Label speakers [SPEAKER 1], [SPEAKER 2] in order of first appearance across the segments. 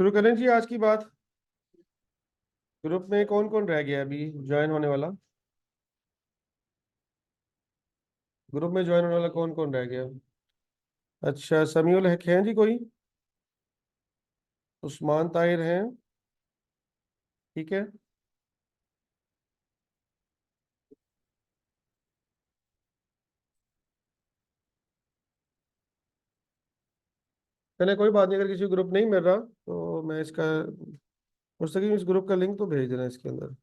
[SPEAKER 1] शुरू करें जी आज की बात। ग्रुप में कौन कौन रह गया अभी ज्वाइन होने वाला? ग्रुप में ज्वाइन होने वाला कौन कौन रह गया? अच्छा, समीउल हक हैं जी कोई? उस्मान ताहिर हैं। ठीक है। चले कोई बात नहीं, अगर किसी ग्रुप नहीं मिल रहा तो मैं इसका मुस्तकीम इस ग्रुप का लिंक तो भेज देना इसके अंदर।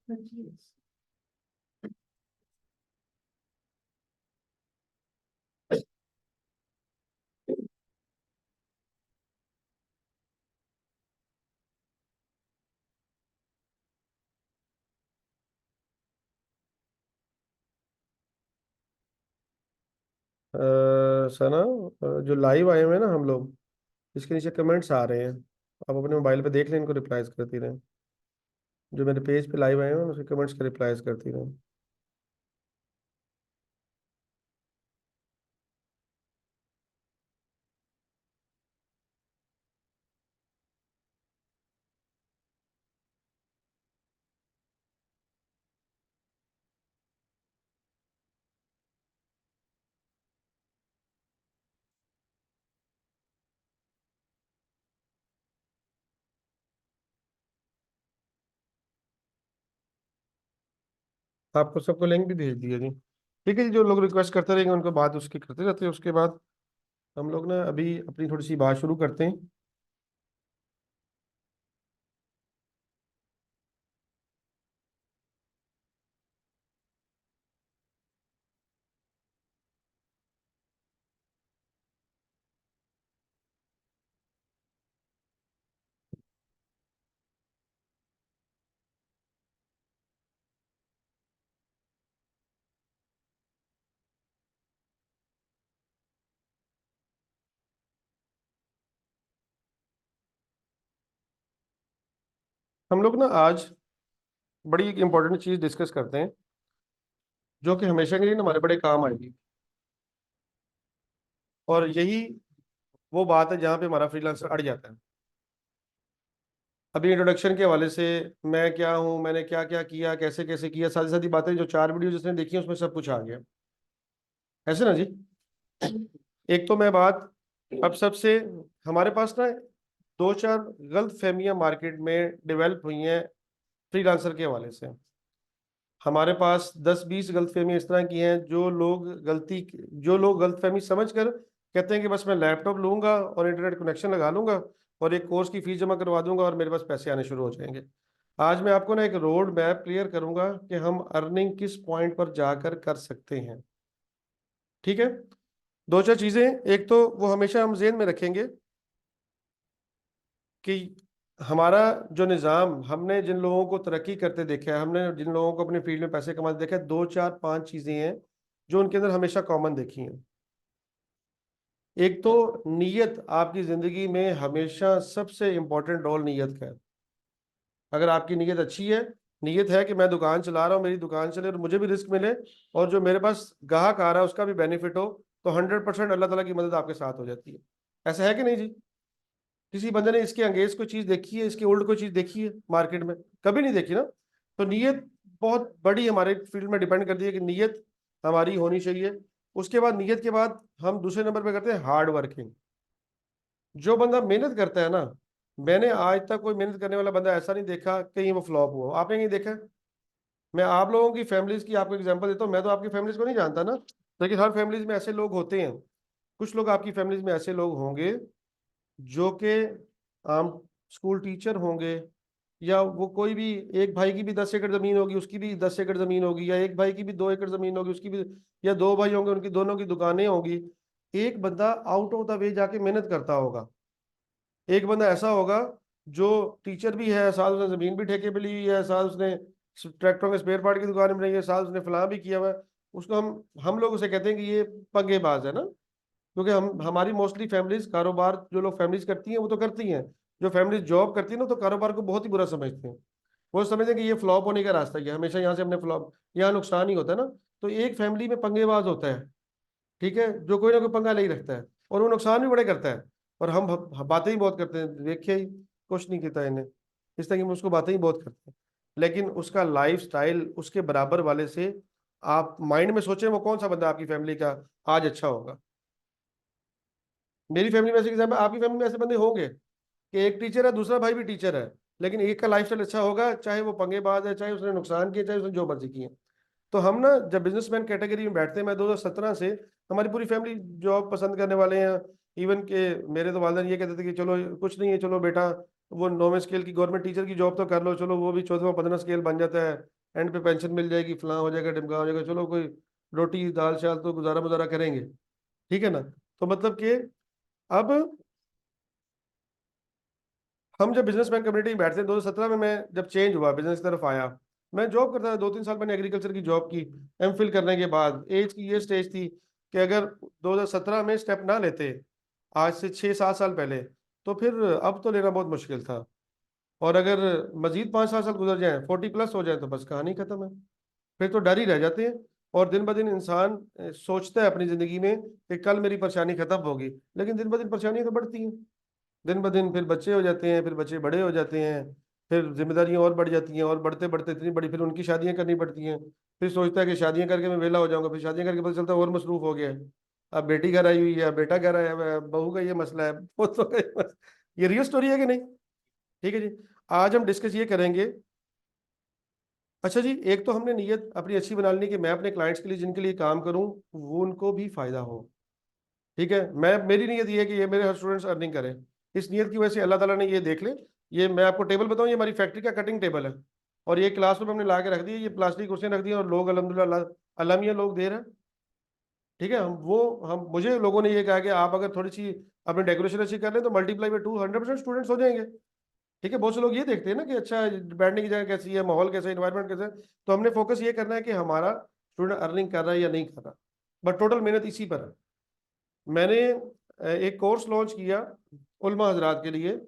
[SPEAKER 1] सना, जो लाइव आए हुए हैं ना हम लोग, इसके नीचे कमेंट्स आ रहे हैं। आप अपने मोबाइल पे देख लें, इनको रिप्लाईज करती रहें। जो मेरे पेज पे लाइव आए हैं उसके कमेंट्स के रिप्लाईज करती रहें। आपको सबको लिंक भी भेज दिया जी। ठीक है जी, जो लोग रिक्वेस्ट करते रहेंगे उनको बात उसकी करते रहते हैं। उसके बाद हम लोग ना अभी अपनी थोड़ी सी बात शुरू करते हैं। हम लोग ना आज बड़ी एक इंपॉर्टेंट चीज डिस्कस करते हैं, जो कि हमेशा के लिए ना हमारे बड़े काम आएगी। और यही वो बात है जहाँ पे हमारा फ्रीलांसर अड़ जाता है। अभी इंट्रोडक्शन के हवाले से, मैं क्या हूँ, मैंने क्या क्या किया, कैसे कैसे किया, सारी सारी बातें जो 4 वीडियो जिसने देखी है उसमें सब कुछ आ गया। ऐसे ना जी। एक तो मैं बात अब सबसे, हमारे पास ना दो चार गलत फहमियां मार्केट में डेवलप हुई हैं फ्रीलांसर के हवाले से। हमारे पास 10-20 गलतफहमियां इस तरह की हैं, जो लोग गलतफहमी समझ कर कहते हैं कि बस मैं लैपटॉप लूंगा और इंटरनेट कनेक्शन लगा लूंगा और एक कोर्स की फीस जमा करवा दूंगा और मेरे पास पैसे आने शुरू हो जाएंगे। आज मैं आपको ना एक रोड मैप क्लियर करूंगा कि हम अर्निंग किस पॉइंट पर जाकर कर सकते हैं। ठीक है। दो चार चीजें, एक तो वो हमेशा हम जेहन में रखेंगे कि हमारा जो निज़ाम, हमने जिन लोगों को तरक्की करते देखा है, हमने जिन लोगों को अपनी फील्ड में पैसे कमाते देखा है, दो चार पांच चीजें हैं जो उनके अंदर हमेशा कॉमन देखी हैं। एक तो नीयत, आपकी जिंदगी में हमेशा सबसे इंपॉर्टेंट रोल नीयत का है। अगर आपकी नीयत अच्छी है, नीयत है कि मैं दुकान चला रहा हूँ, मेरी दुकान चले और मुझे भी रिस्क मिले और जो मेरे पास ग्राहक आ रहा है उसका भी बेनिफिट हो, तो 100% अल्लाह ताला की मदद आपके साथ हो जाती है। ऐसा है कि नहीं जी? किसी बंदे ने इसके अंगेज कोई चीज देखी है, इसके उल्ट कोई चीज देखी है मार्केट में? कभी नहीं देखी ना। तो नीयत बहुत बड़ी हमारे फील्ड में डिपेंड करती है कि नीयत हमारी होनी चाहिए। उसके बाद, नीयत के बाद हम दूसरे नंबर पे करते हैं हार्ड वर्किंग। जो बंदा मेहनत करता है ना, मैंने आज तक कोई मेहनत करने वाला बंदा ऐसा नहीं देखा कहीं वो फ्लॉप हुआ। आपने नहीं देखा? मैं आप लोगों की फैमिलीज की आपको एग्जांपल देता हूँ। मैं तो आपकी फैमिलीज को नहीं जानता ना, लेकिन हर फैमिलीज में ऐसे लोग होते हैं। कुछ लोग आपकी फैमिलीज में ऐसे लोग होंगे जो कि आम स्कूल टीचर होंगे, या वो कोई भी, एक भाई की भी 10 एकड़ जमीन होगी, उसकी भी 10 एकड़ जमीन होगी, या एक भाई की भी 2 एकड़ जमीन होगी, उसकी भी, या दो भाई होंगे उनकी दोनों की दुकानें होंगी। एक बंदा आउट ऑफ द वे जाके मेहनत करता होगा, एक बंदा ऐसा होगा जो टीचर भी है, साथ उसने जमीन भी ठेके पे ली हुई है, साथ उसने ट्रैक्टरों के स्पेयर पार्ट की दुकान बनाई है, साथ उसने फलां भी किया हुआ है। उसको हम लोग उसे कहते हैं कि ये पंगेबाज है ना। क्योंकि हम हमारी मोस्टली फैमिलीज कारोबार, जो लोग फैमिलीज करती हैं वो तो करती हैं, जो फैमिलीज जॉब करती हैं ना तो कारोबार को बहुत ही बुरा समझते हैं। वो समझते हैं कि ये फ्लॉप होने का रास्ता ही है, हमेशा यहाँ से हमने फ्लॉप, यहाँ नुकसान ही होता है ना। तो एक फैमिली में पंगेबाज होता है, ठीक है, जो कोई ना कोई पंगा ले ही रखता है और वो नुकसान भी बड़े करता है। और हम बातें ही बहुत करते हैं, देखिए ही कुछ नहीं कहता इन्हें, इस तरह की उसको बातें ही बहुत करते हैं। लेकिन उसका लाइफ स्टाइल उसके बराबर वाले से, आप माइंड में सोचें वो कौन सा बंदा आपकी फैमिली का आज अच्छा होगा। मेरी फैमिली में ऐसे एग्जाम्पल, आपकी फैमिली में ऐसे बंदे होंगे कि एक टीचर है, दूसरा भाई भी टीचर है, लेकिन एक का लाइफस्टाइल अच्छा होगा, चाहे वो पंगेबाज है, चाहे उसने नुकसान किया, चाहे उसने जो मर्जी किया। तो हम ना जब बिजनेसमैन कैटेगरी में बैठते हैं, मैं 2017 से, हमारी पूरी फैमिली जॉब पसंद करने वाले हैं। इवन के मेरे तो वालिदैन ये कहते थे कि चलो कुछ नहीं है, चलो बेटा वो 9वें स्केल की गवर्नमेंट टीचर की जॉब तो कर लो, चलो वो भी 14वां 15वां स्केल बन जाता है, एंड पे पेंशन मिल जाएगी, फलां हो जाएगा, ढिमका हो जाएगा, चलो कोई रोटी दाल चाल तो गुजारा मुजारा करेंगे। ठीक है ना। तो मतलब कि अब हम जब बिजनेसमैन कम्युनिटी में बैठते हैं, 2017 में मैं जब चेंज हुआ बिजनेस की तरफ आया, मैं जॉब करता था 2-3 साल मैंने एग्रीकल्चर की जॉब की। एमफिल करने के बाद एज की ये स्टेज थी कि अगर 2017 में स्टेप ना लेते, आज से 6-7 साल पहले, तो फिर अब तो लेना बहुत मुश्किल था। और अगर मजीद 5-7 साल गुजर जाए, 40+ हो जाए, तो बस कहानी खत्म है। फिर तो डर ही रह जाते हैं। और दिन ब दिन इंसान सोचता है अपनी जिंदगी में कि कल मेरी परेशानी खत्म होगी, लेकिन दिन ब दिन परेशानियां तो बढ़ती हैं। दिन ब दिन फिर बच्चे हो जाते हैं, फिर बच्चे बड़े हो जाते हैं, फिर जिम्मेदारियां और बढ़ जाती हैं, और बढ़ते बढ़ते इतनी बड़ी, फिर उनकी शादियां करनी पड़ती हैं। फिर सोचता है कि शादियां करके मैं वेला हो जाऊंगा, फिर शादियां करके पता चलता है और मसरूफ हो गया है। अब बेटी घर आई हुई है, बेटा घर आया हुआ है, बहू का ये मसला है, पोतों का ये मसला। ये रियल स्टोरी है कि नहीं? ठीक है जी। आज हम डिस्कस ये करेंगे। अच्छा जी, एक तो हमने नीयत अपनी अच्छी बना लेनी कि मैं अपने क्लाइंट्स के लिए, जिनके लिए काम करूं, वो उनको भी फायदा हो। ठीक है, मैं मेरी नीयत ये है कि ये मेरे हर स्टूडेंट्स अर्निंग करें। इस नीयत की वजह से अल्लाह ताला ने ये देख ले, ये मैं आपको टेबल बताऊं, ये हमारी फैक्ट्री का कटिंग टेबल है, और ये क्लासरूम हमने ला के रख दी है, ये प्लास्टिक कुर्सियां रख दी हैं, और लोग अल्हम्दुलिल्लाह अलामिया लोग दे रहे हैं। ठीक है, हम मुझे लोगों ने ये कहा कि आप अगर थोड़ी सी अपनी डेकोरेशन अच्छी कर लें तो मल्टीप्लाई बाय 200% स्टूडेंट्स हो जाएंगे। ठीक है, बहुत से लोग ये देखते हैं ना कि अच्छा बैठने की जगह कैसी है, माहौल कैसा है, इन्वायरमेंट कैसा है। तो हमने फोकस ये करना है कि हमारा स्टूडेंट अर्निंग कर रहा है या नहीं कर रहा, बट टोटल मेहनत इसी पर है। मैंने एक कोर्स लॉन्च किया उलमा हजरात के लिए,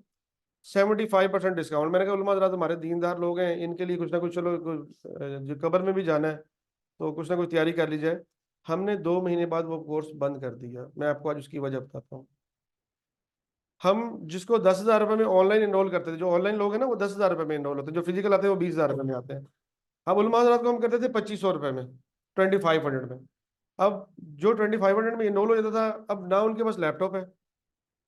[SPEAKER 1] 75% डिस्काउंट। मैंने कहा उलमा हजरात हमारे दीनदार लोग हैं, इनके लिए कुछ ना कुछ, चलो जो कब्र में भी जाना है तो कुछ ना कुछ तैयारी कर ली जाए। हमने 2 महीने बाद वो कोर्स बंद कर दिया। मैं आपको आज उसकी वजह बताता हूँ। हम जिसको 10,000 रुपये में ऑनलाइन इनरोल करते थे, जो ऑनलाइन लोग हैं ना वो 10,000 रुपये में इनरोल होते हैं, जो फिजिकल आते हैं वो 20,000 रुपये में आते हैं। अब उलमा हजरात को हम करते थे 2500 रुपये में, 2500 में। अब जो 2500 में इनरोल हो जाता था, अब ना उनके पास लैपटॉप है,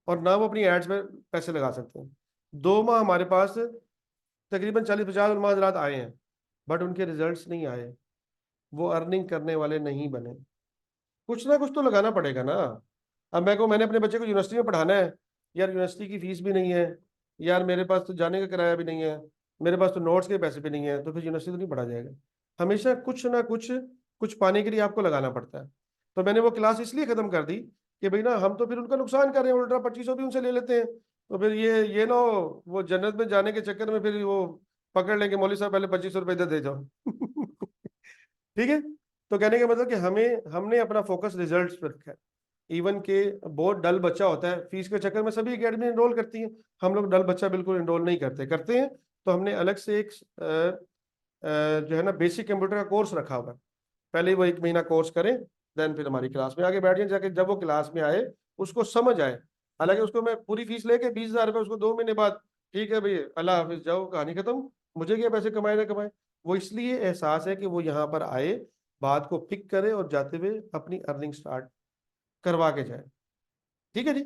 [SPEAKER 1] और ना वो अपनी एड्स में पैसे लगा सकते हैं। 2 माह हमारे पास तकरीबन 40-50 उलमा हजरात आए हैं, बट उनके रिजल्ट्स नहीं आए, वो अर्निंग करने वाले नहीं बने। कुछ ना कुछ तो लगाना पड़ेगा ना। अब मैं को मैंने अपने बच्चे को यूनिवर्सिटी में पढ़ाना है, यार यूनिवर्सिटी की फीस भी नहीं है, यार मेरे पास तो जाने का किराया भी नहीं है, मेरे पास तो नोट्स के पैसे भी नहीं है, तो फिर यूनिवर्सिटी तो नहीं पढ़ा जाएगा। हमेशा कुछ ना कुछ, कुछ पाने के लिए आपको लगाना पड़ता है। तो मैंने वो क्लास इसलिए खत्म कर दी कि भाई ना हम तो फिर उनका नुकसान कर रहे हैं, उल्टा 2500 भी उनसे ले लेते हैं, तो फिर ये ना हो वो जन्नत में जाने के चक्कर में फिर वो पकड़ लेंगे, मौलवी साहब पहले 2500 रुपये इधर दे जाओ। ठीक है। तो कहने का मतलब कि हमने अपना फोकस रिजल्ट्स पर रखा है। इवन के बहुत डल बच्चा होता है, फीस के चक्कर में सभी एकेडमी इनरोल करती है, हम लोग डल बच्चा बिल्कुल इनरोल नहीं करते, करते हैं तो हमने अलग से एक जो है ना बेसिक कंप्यूटर का कोर्स रखा हुआ है। पहले वो 1 महीना कोर्स करें, देन फिर हमारी क्लास में आगे बैठ जाए, जाके जब वो क्लास में आए उसको समझ आए। हालांकि उसको मैं पूरी फीस लेके 20,000 रुपये उसको 2 महीने बाद, ठीक है भाई अल्लाह हाफिज जाओ, कहानी खत्म, मुझे क्या पैसे कमाए ना कमाए। वो इसलिए एहसास है कि वो यहाँ पर आए, बात को पिक करे, और जाते हुए अपनी अर्निंग स्टार्ट करवा के जाए। ठीक है जी।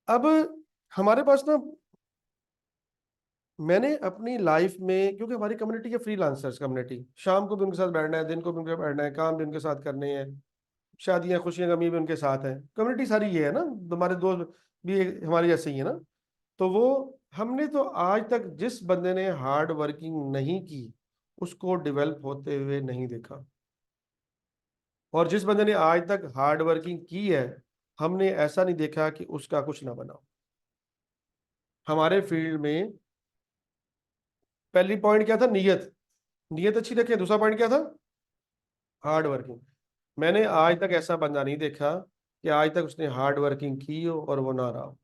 [SPEAKER 1] अब हमारे पास ना, मैंने अपनी लाइफ में, क्योंकि हमारी कम्युनिटी है फ्रीलांसर्स कम्युनिटी, शाम को भी उनके साथ बैठना है, दिन को भी उनके साथ बैठना है, काम भी उनके साथ करने हैं, शादियां खुशियां गमी भी उनके साथ हैं, कम्युनिटी सारी ये है ना, हमारे दोस्त भी हमारे जैसे ही है ना। तो वो हमने तो आज तक जिस बंदे ने हार्ड वर्किंग नहीं की, उसको डेवलप होते हुए नहीं देखा। और जिस बंदे ने आज तक हार्ड वर्किंग की है, हमने ऐसा नहीं देखा कि उसका कुछ ना बना। हमारे फील्ड में पहली पॉइंट क्या था? नीयत। नीयत अच्छी रखें। दूसरा पॉइंट क्या था? Hard working. मैंने आज तक ऐसा बंदा नहीं देखा कि आज तक उसने हार्ड वर्किंग की हो और वो ना रहा हो।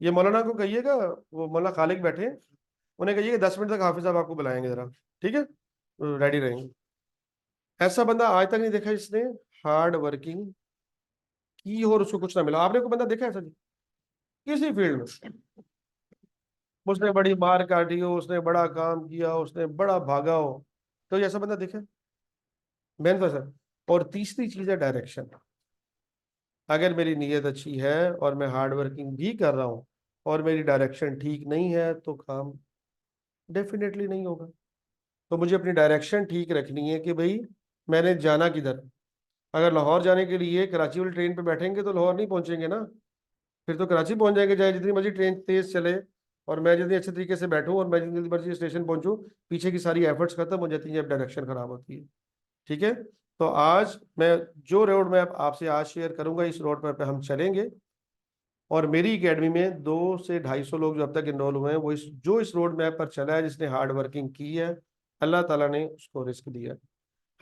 [SPEAKER 1] ये मौलाना को कहिएगा, वो मौलाना खालिक बैठे हैं, उन्हें कहिए कि 10 मिनट तक हाफिज साहब आपको बुलाएंगे जरा, ठीक है, रेडी रहेंगे। ऐसा बंदा आज तक नहीं देखा जिसने हार्ड वर्किंग की हो और उसको कुछ ना मिला। आपने कोई बंदा देखा है ऐसा जी? किसी फील्ड में? उसने बड़ी मार काटी हो, उसने बड़ा काम किया, उसने बड़ा भागा हो, तो ऐसा बंदा देखे? मेहनत सर। और तीसरी चीज है डायरेक्शन। अगर मेरी नीयत अच्छी है और मैं हार्ड वर्किंग भी कर रहा हूँ और मेरी डायरेक्शन ठीक नहीं है, तो काम डेफिनेटली नहीं होगा। तो मुझे अपनी डायरेक्शन ठीक रखनी है कि भाई मैंने जाना किधर। अगर लाहौर जाने के लिए कराची वाली ट्रेन पे बैठेंगे तो लाहौर नहीं पहुंचेंगे ना, फिर तो कराची पहुंच जाएंगे, चाहे जितनी मर्जी ट्रेन तेज चले और मैं जितनी अच्छे तरीके से बैठूं और मैं जितनी मर्जी स्टेशन पहुंचूं, पीछे की सारी एफर्ट्स खत्म हो जाती हैं जब डायरेक्शन खराब होती है। ठीक है। तो आज मैं जो रोड मैप आपसे आज शेयर करूंगा, इस रोड मैप पे हम चलेंगे। और मेरी एकेडमी में 200 से 250 लोग जो अब तक इनरोल हुए हैं, वो इस रोड मैप पर चला है, जिसने हार्ड वर्किंग की है, अल्लाह ताला ने उसको रिस्क दिया है।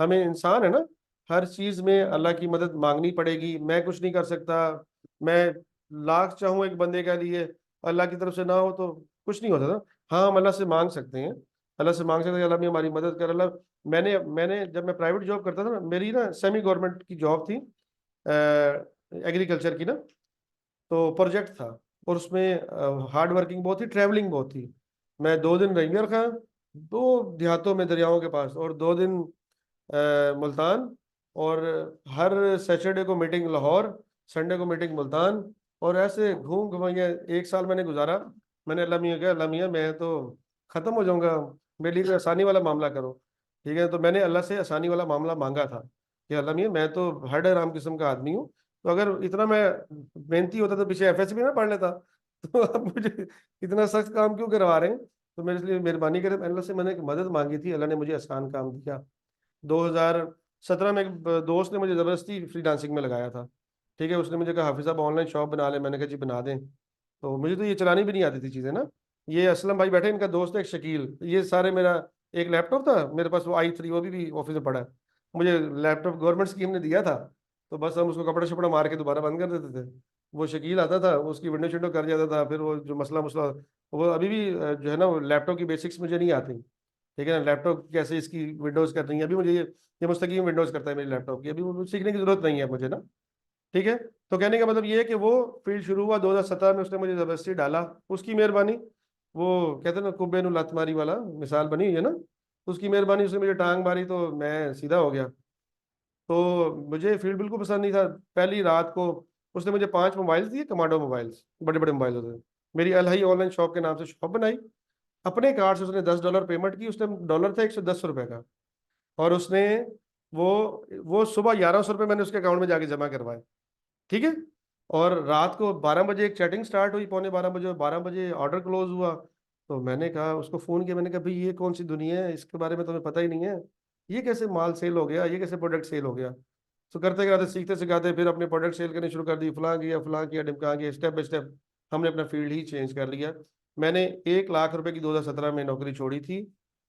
[SPEAKER 1] हमें इंसान है ना, हर चीज में अल्लाह की मदद मांगनी पड़ेगी। मैं कुछ नहीं कर सकता, मैं लाख चाहूँ एक बंदे के लिए, अल्लाह की तरफ से ना हो तो कुछ नहीं होता ना। हाँ, हम अल्लाह से मांग सकते हैं, अल्लाह से मांग सकते हैं, अल्लाह भी हमारी मदद कर। अल्लाह, मैंने मैंने जब मैं प्राइवेट जॉब करता था ना, मेरी ना सेमी गवर्नमेंट की जॉब थी, एग्रीकल्चर की ना, तो प्रोजेक्ट था, और उसमें हार्ड वर्किंग बहुत थी, ट्रैवलिंग बहुत थी। मैं 2 दिन रेंजर था, 2 देहातों में दरियाओं के पास, और 2 दिन मुल्तान, और हर सैटरडे को मीटिंग लाहौर, संडे को मीटिंग मुल्तान, और ऐसे घूम घुमाइए 1 साल मैंने गुजारा। मैंने अल्लाह मियाँ कहा, अल्लाह मियाँ मैं तो ख़त्म हो जाऊंगा, मेरे लिए कोई आसानी वाला मामला करो। ठीक है, तो मैंने अल्लाह से आसानी वाला मामला मांगा था कि अल्लाह मियाँ मैं तो हर राम किस्म का आदमी हूँ, तो अगर इतना मैं मेहनती होता तो पीछे एफएस भी ना पढ़ लेता। तो आप मुझे इतना सख्त काम क्यों करवा रहे हैं? तो मेरे लिए मेहरबानी करें। अल्लाह से मैंने एक मदद मांगी थी, अल्लाह ने मुझे आसान काम दिया। 2017 में एक दोस्त ने मुझे ज़बरदस्ती फ्रीलांसिंग में लगाया था। ठीक है, उसने मुझे कहा हाफिज़ आप ऑनलाइन शॉप बना ले, मैंने कहा जी बना दें। तो मुझे तो ये चलानी भी नहीं आती थी चीज़ें ना। ये असलम भाई बैठे, इनका दोस्त है एक शकील, ये सारे मेरा एक लैपटॉप था मेरे पास, वो i3, वो भी ऑफिस में पड़ा है। मुझे लैपटॉप गवर्नमेंट स्कीम ने दिया था, तो बस हम उसको कपड़ा शपड़ा मार के दोबारा बंद कर देते थे। वो शकील आता था, वो उसकी विंडो शिंडो कर जाता था, फिर वो जो मसला मसला, वो अभी भी जो है ना, वो लैपटॉप की बेसिक्स मुझे नहीं आती। ठीक है ना, लैपटॉप कैसे इसकी विंडोज करनी है, अभी मुझे ये मुस्तकीम विंडोज करता है मेरे लैपटॉप की, अभी वो सीखने की जरूरत नहीं है मुझे ना। ठीक है। तो कहने का मतलब ये है कि वो फील्ड शुरू हुआ 2017 में, उसने मुझे जबरदस्ती डाला, उसकी मेहरबानी। वो कहते हैं ना, कुब्बे नु लत मारी वाला मिसाल बनी हुई है ना, उसकी मेहरबानी, उसने मुझे टांग मारी तो मैं सीधा हो गया। तो मुझे फील्ड बिल्कुल पसंद नहीं था। पहली रात को उसने मुझे 5 मोबाइल्स दिए, कमांडो मोबाइल्स, बड़े बड़े मोबाइल होते हैं। मेरी अलहाई ऑनलाइन शॉप के नाम से शॉप बनाई, अपने कार्ड से उसने $10 पेमेंट की, उस टाइम डॉलर था $110 का। और उसने वो वो सुबह $1100 मैंने उसके अकाउंट में जाके जमा करवाए। ठीक है। और रात को 12 बजे एक चैटिंग स्टार्ट हुई, पौने 12 बजे, और 12 बजे ऑर्डर क्लोज हुआ। तो मैंने कहा, उसको फ़ोन किया, मैंने कहा भाई ये कौन सी दुनिया है, इसके बारे में तुम्हें पता ही नहीं है, ये कैसे माल सेल हो गया, ये कैसे प्रोडक्ट सेल हो गया। तो करते करते सीखते सिखाते फिर अपने प्रोडक्ट सेल करने शुरू कर दी, फलां किया ढिमका किया, स्टेप बाय स्टेप हमने अपना फील्ड ही चेंज कर लिया। मैंने 1 लाख रुपए की 2017 में नौकरी छोड़ी थी,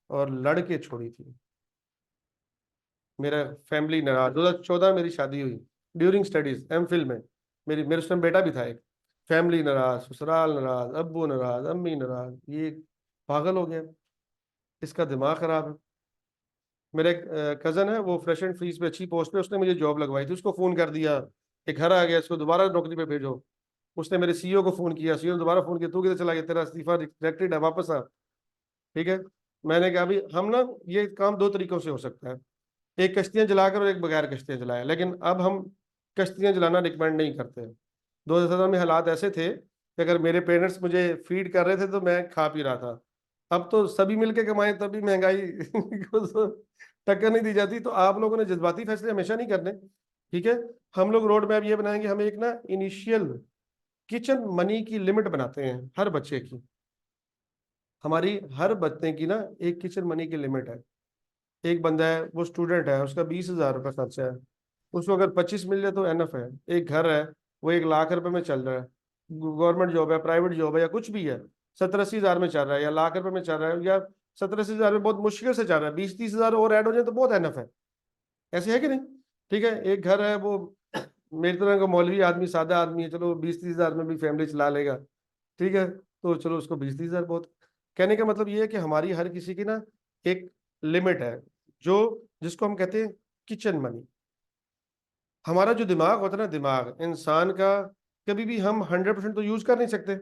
[SPEAKER 1] और लड़के छोड़ी थी। मेरा फैमिली नाराज, 2014 मेरी शादी हुई, ड्यूरिंग स्टडीज एम फिल में। मेरे उस टाइम बेटा भी था एक। फैमिली नाराज, ससुराल नाराज, अब्बू नाराज, अम्मी नाराज, ये पागल हो गया, इसका दिमाग खराब है। मेरा एक कजन है, वो फ्रेश एंड फ्रीज पे अच्छी पोस्ट पे, उसने मुझे जॉब लगवाई थी, उसको फोन कर दिया कि घर आ गया, इसको दोबारा नौकरी पे भेजो। उसने मेरे सीईओ को फोन किया, सीईओ ने दोबारा फोन किया, तू किधर चला गया, तेरा इस्तीफा रिजेक्टेड है, वापस आ। ठीक है। मैंने कहा अभी हम ना, ये काम 2 तरीकों से हो सकता है, एक कश्तियां जलाकर और एक बगैर कश्तियां जलाए, लेकिन अब हम कश्तियां जलाना रिकमेंड नहीं करते। 2017 में हालात ऐसे थे कि अगर मेरे पेरेंट्स मुझे फीड कर रहे थे तो मैं खा पी रहा था। अब तो सभी मिलके कमाए तभी महंगाई को तो टक्कर नहीं दी जाती। तो आप लोगों ने जज्बाती फैसले हमेशा नहीं करने। ठीक है। हम लोग रोड मैप ये बनाएंगे, हम एक ना इनिशियल किचन मनी की लिमिट बनाते हैं हर बच्चे की। हमारी हर बच्चे की ना एक किचन मनी की लिमिट है। एक बंदा है, वो स्टूडेंट है, उसका 20,000 रुपये खर्चा है, उसको अगर 25 मिल जाए तो एनफ है। एक घर है, वो 1 लाख रुपए में चल रहा है, गवर्नमेंट जॉब है, प्राइवेट जॉब है, या कुछ भी है, 70-80 हजार में चल रहा है, या लाख रुपए में चल रहा है, या 70-80 हजार में बहुत मुश्किल से चल रहा है, 20-30 हजार और ऐड हो जाए तो बहुत एनफ है। ऐसे है कि नहीं? ठीक है। एक घर है, वो मेरी तरह का मौलवी आदमी, सादा आदमी है, चलो 20-30 हजार में भी फैमिली चला लेगा। ठीक है, तो चलो उसको 20-30 हजार बहुत। कहने का मतलब ये है कि हमारी हर किसी की ना एक लिमिट है, जो जिसको हम कहते हैं किचन मनी। हमारा जो दिमाग होता है ना, दिमाग इंसान का, कभी भी हम 100% तो यूज कर नहीं सकते।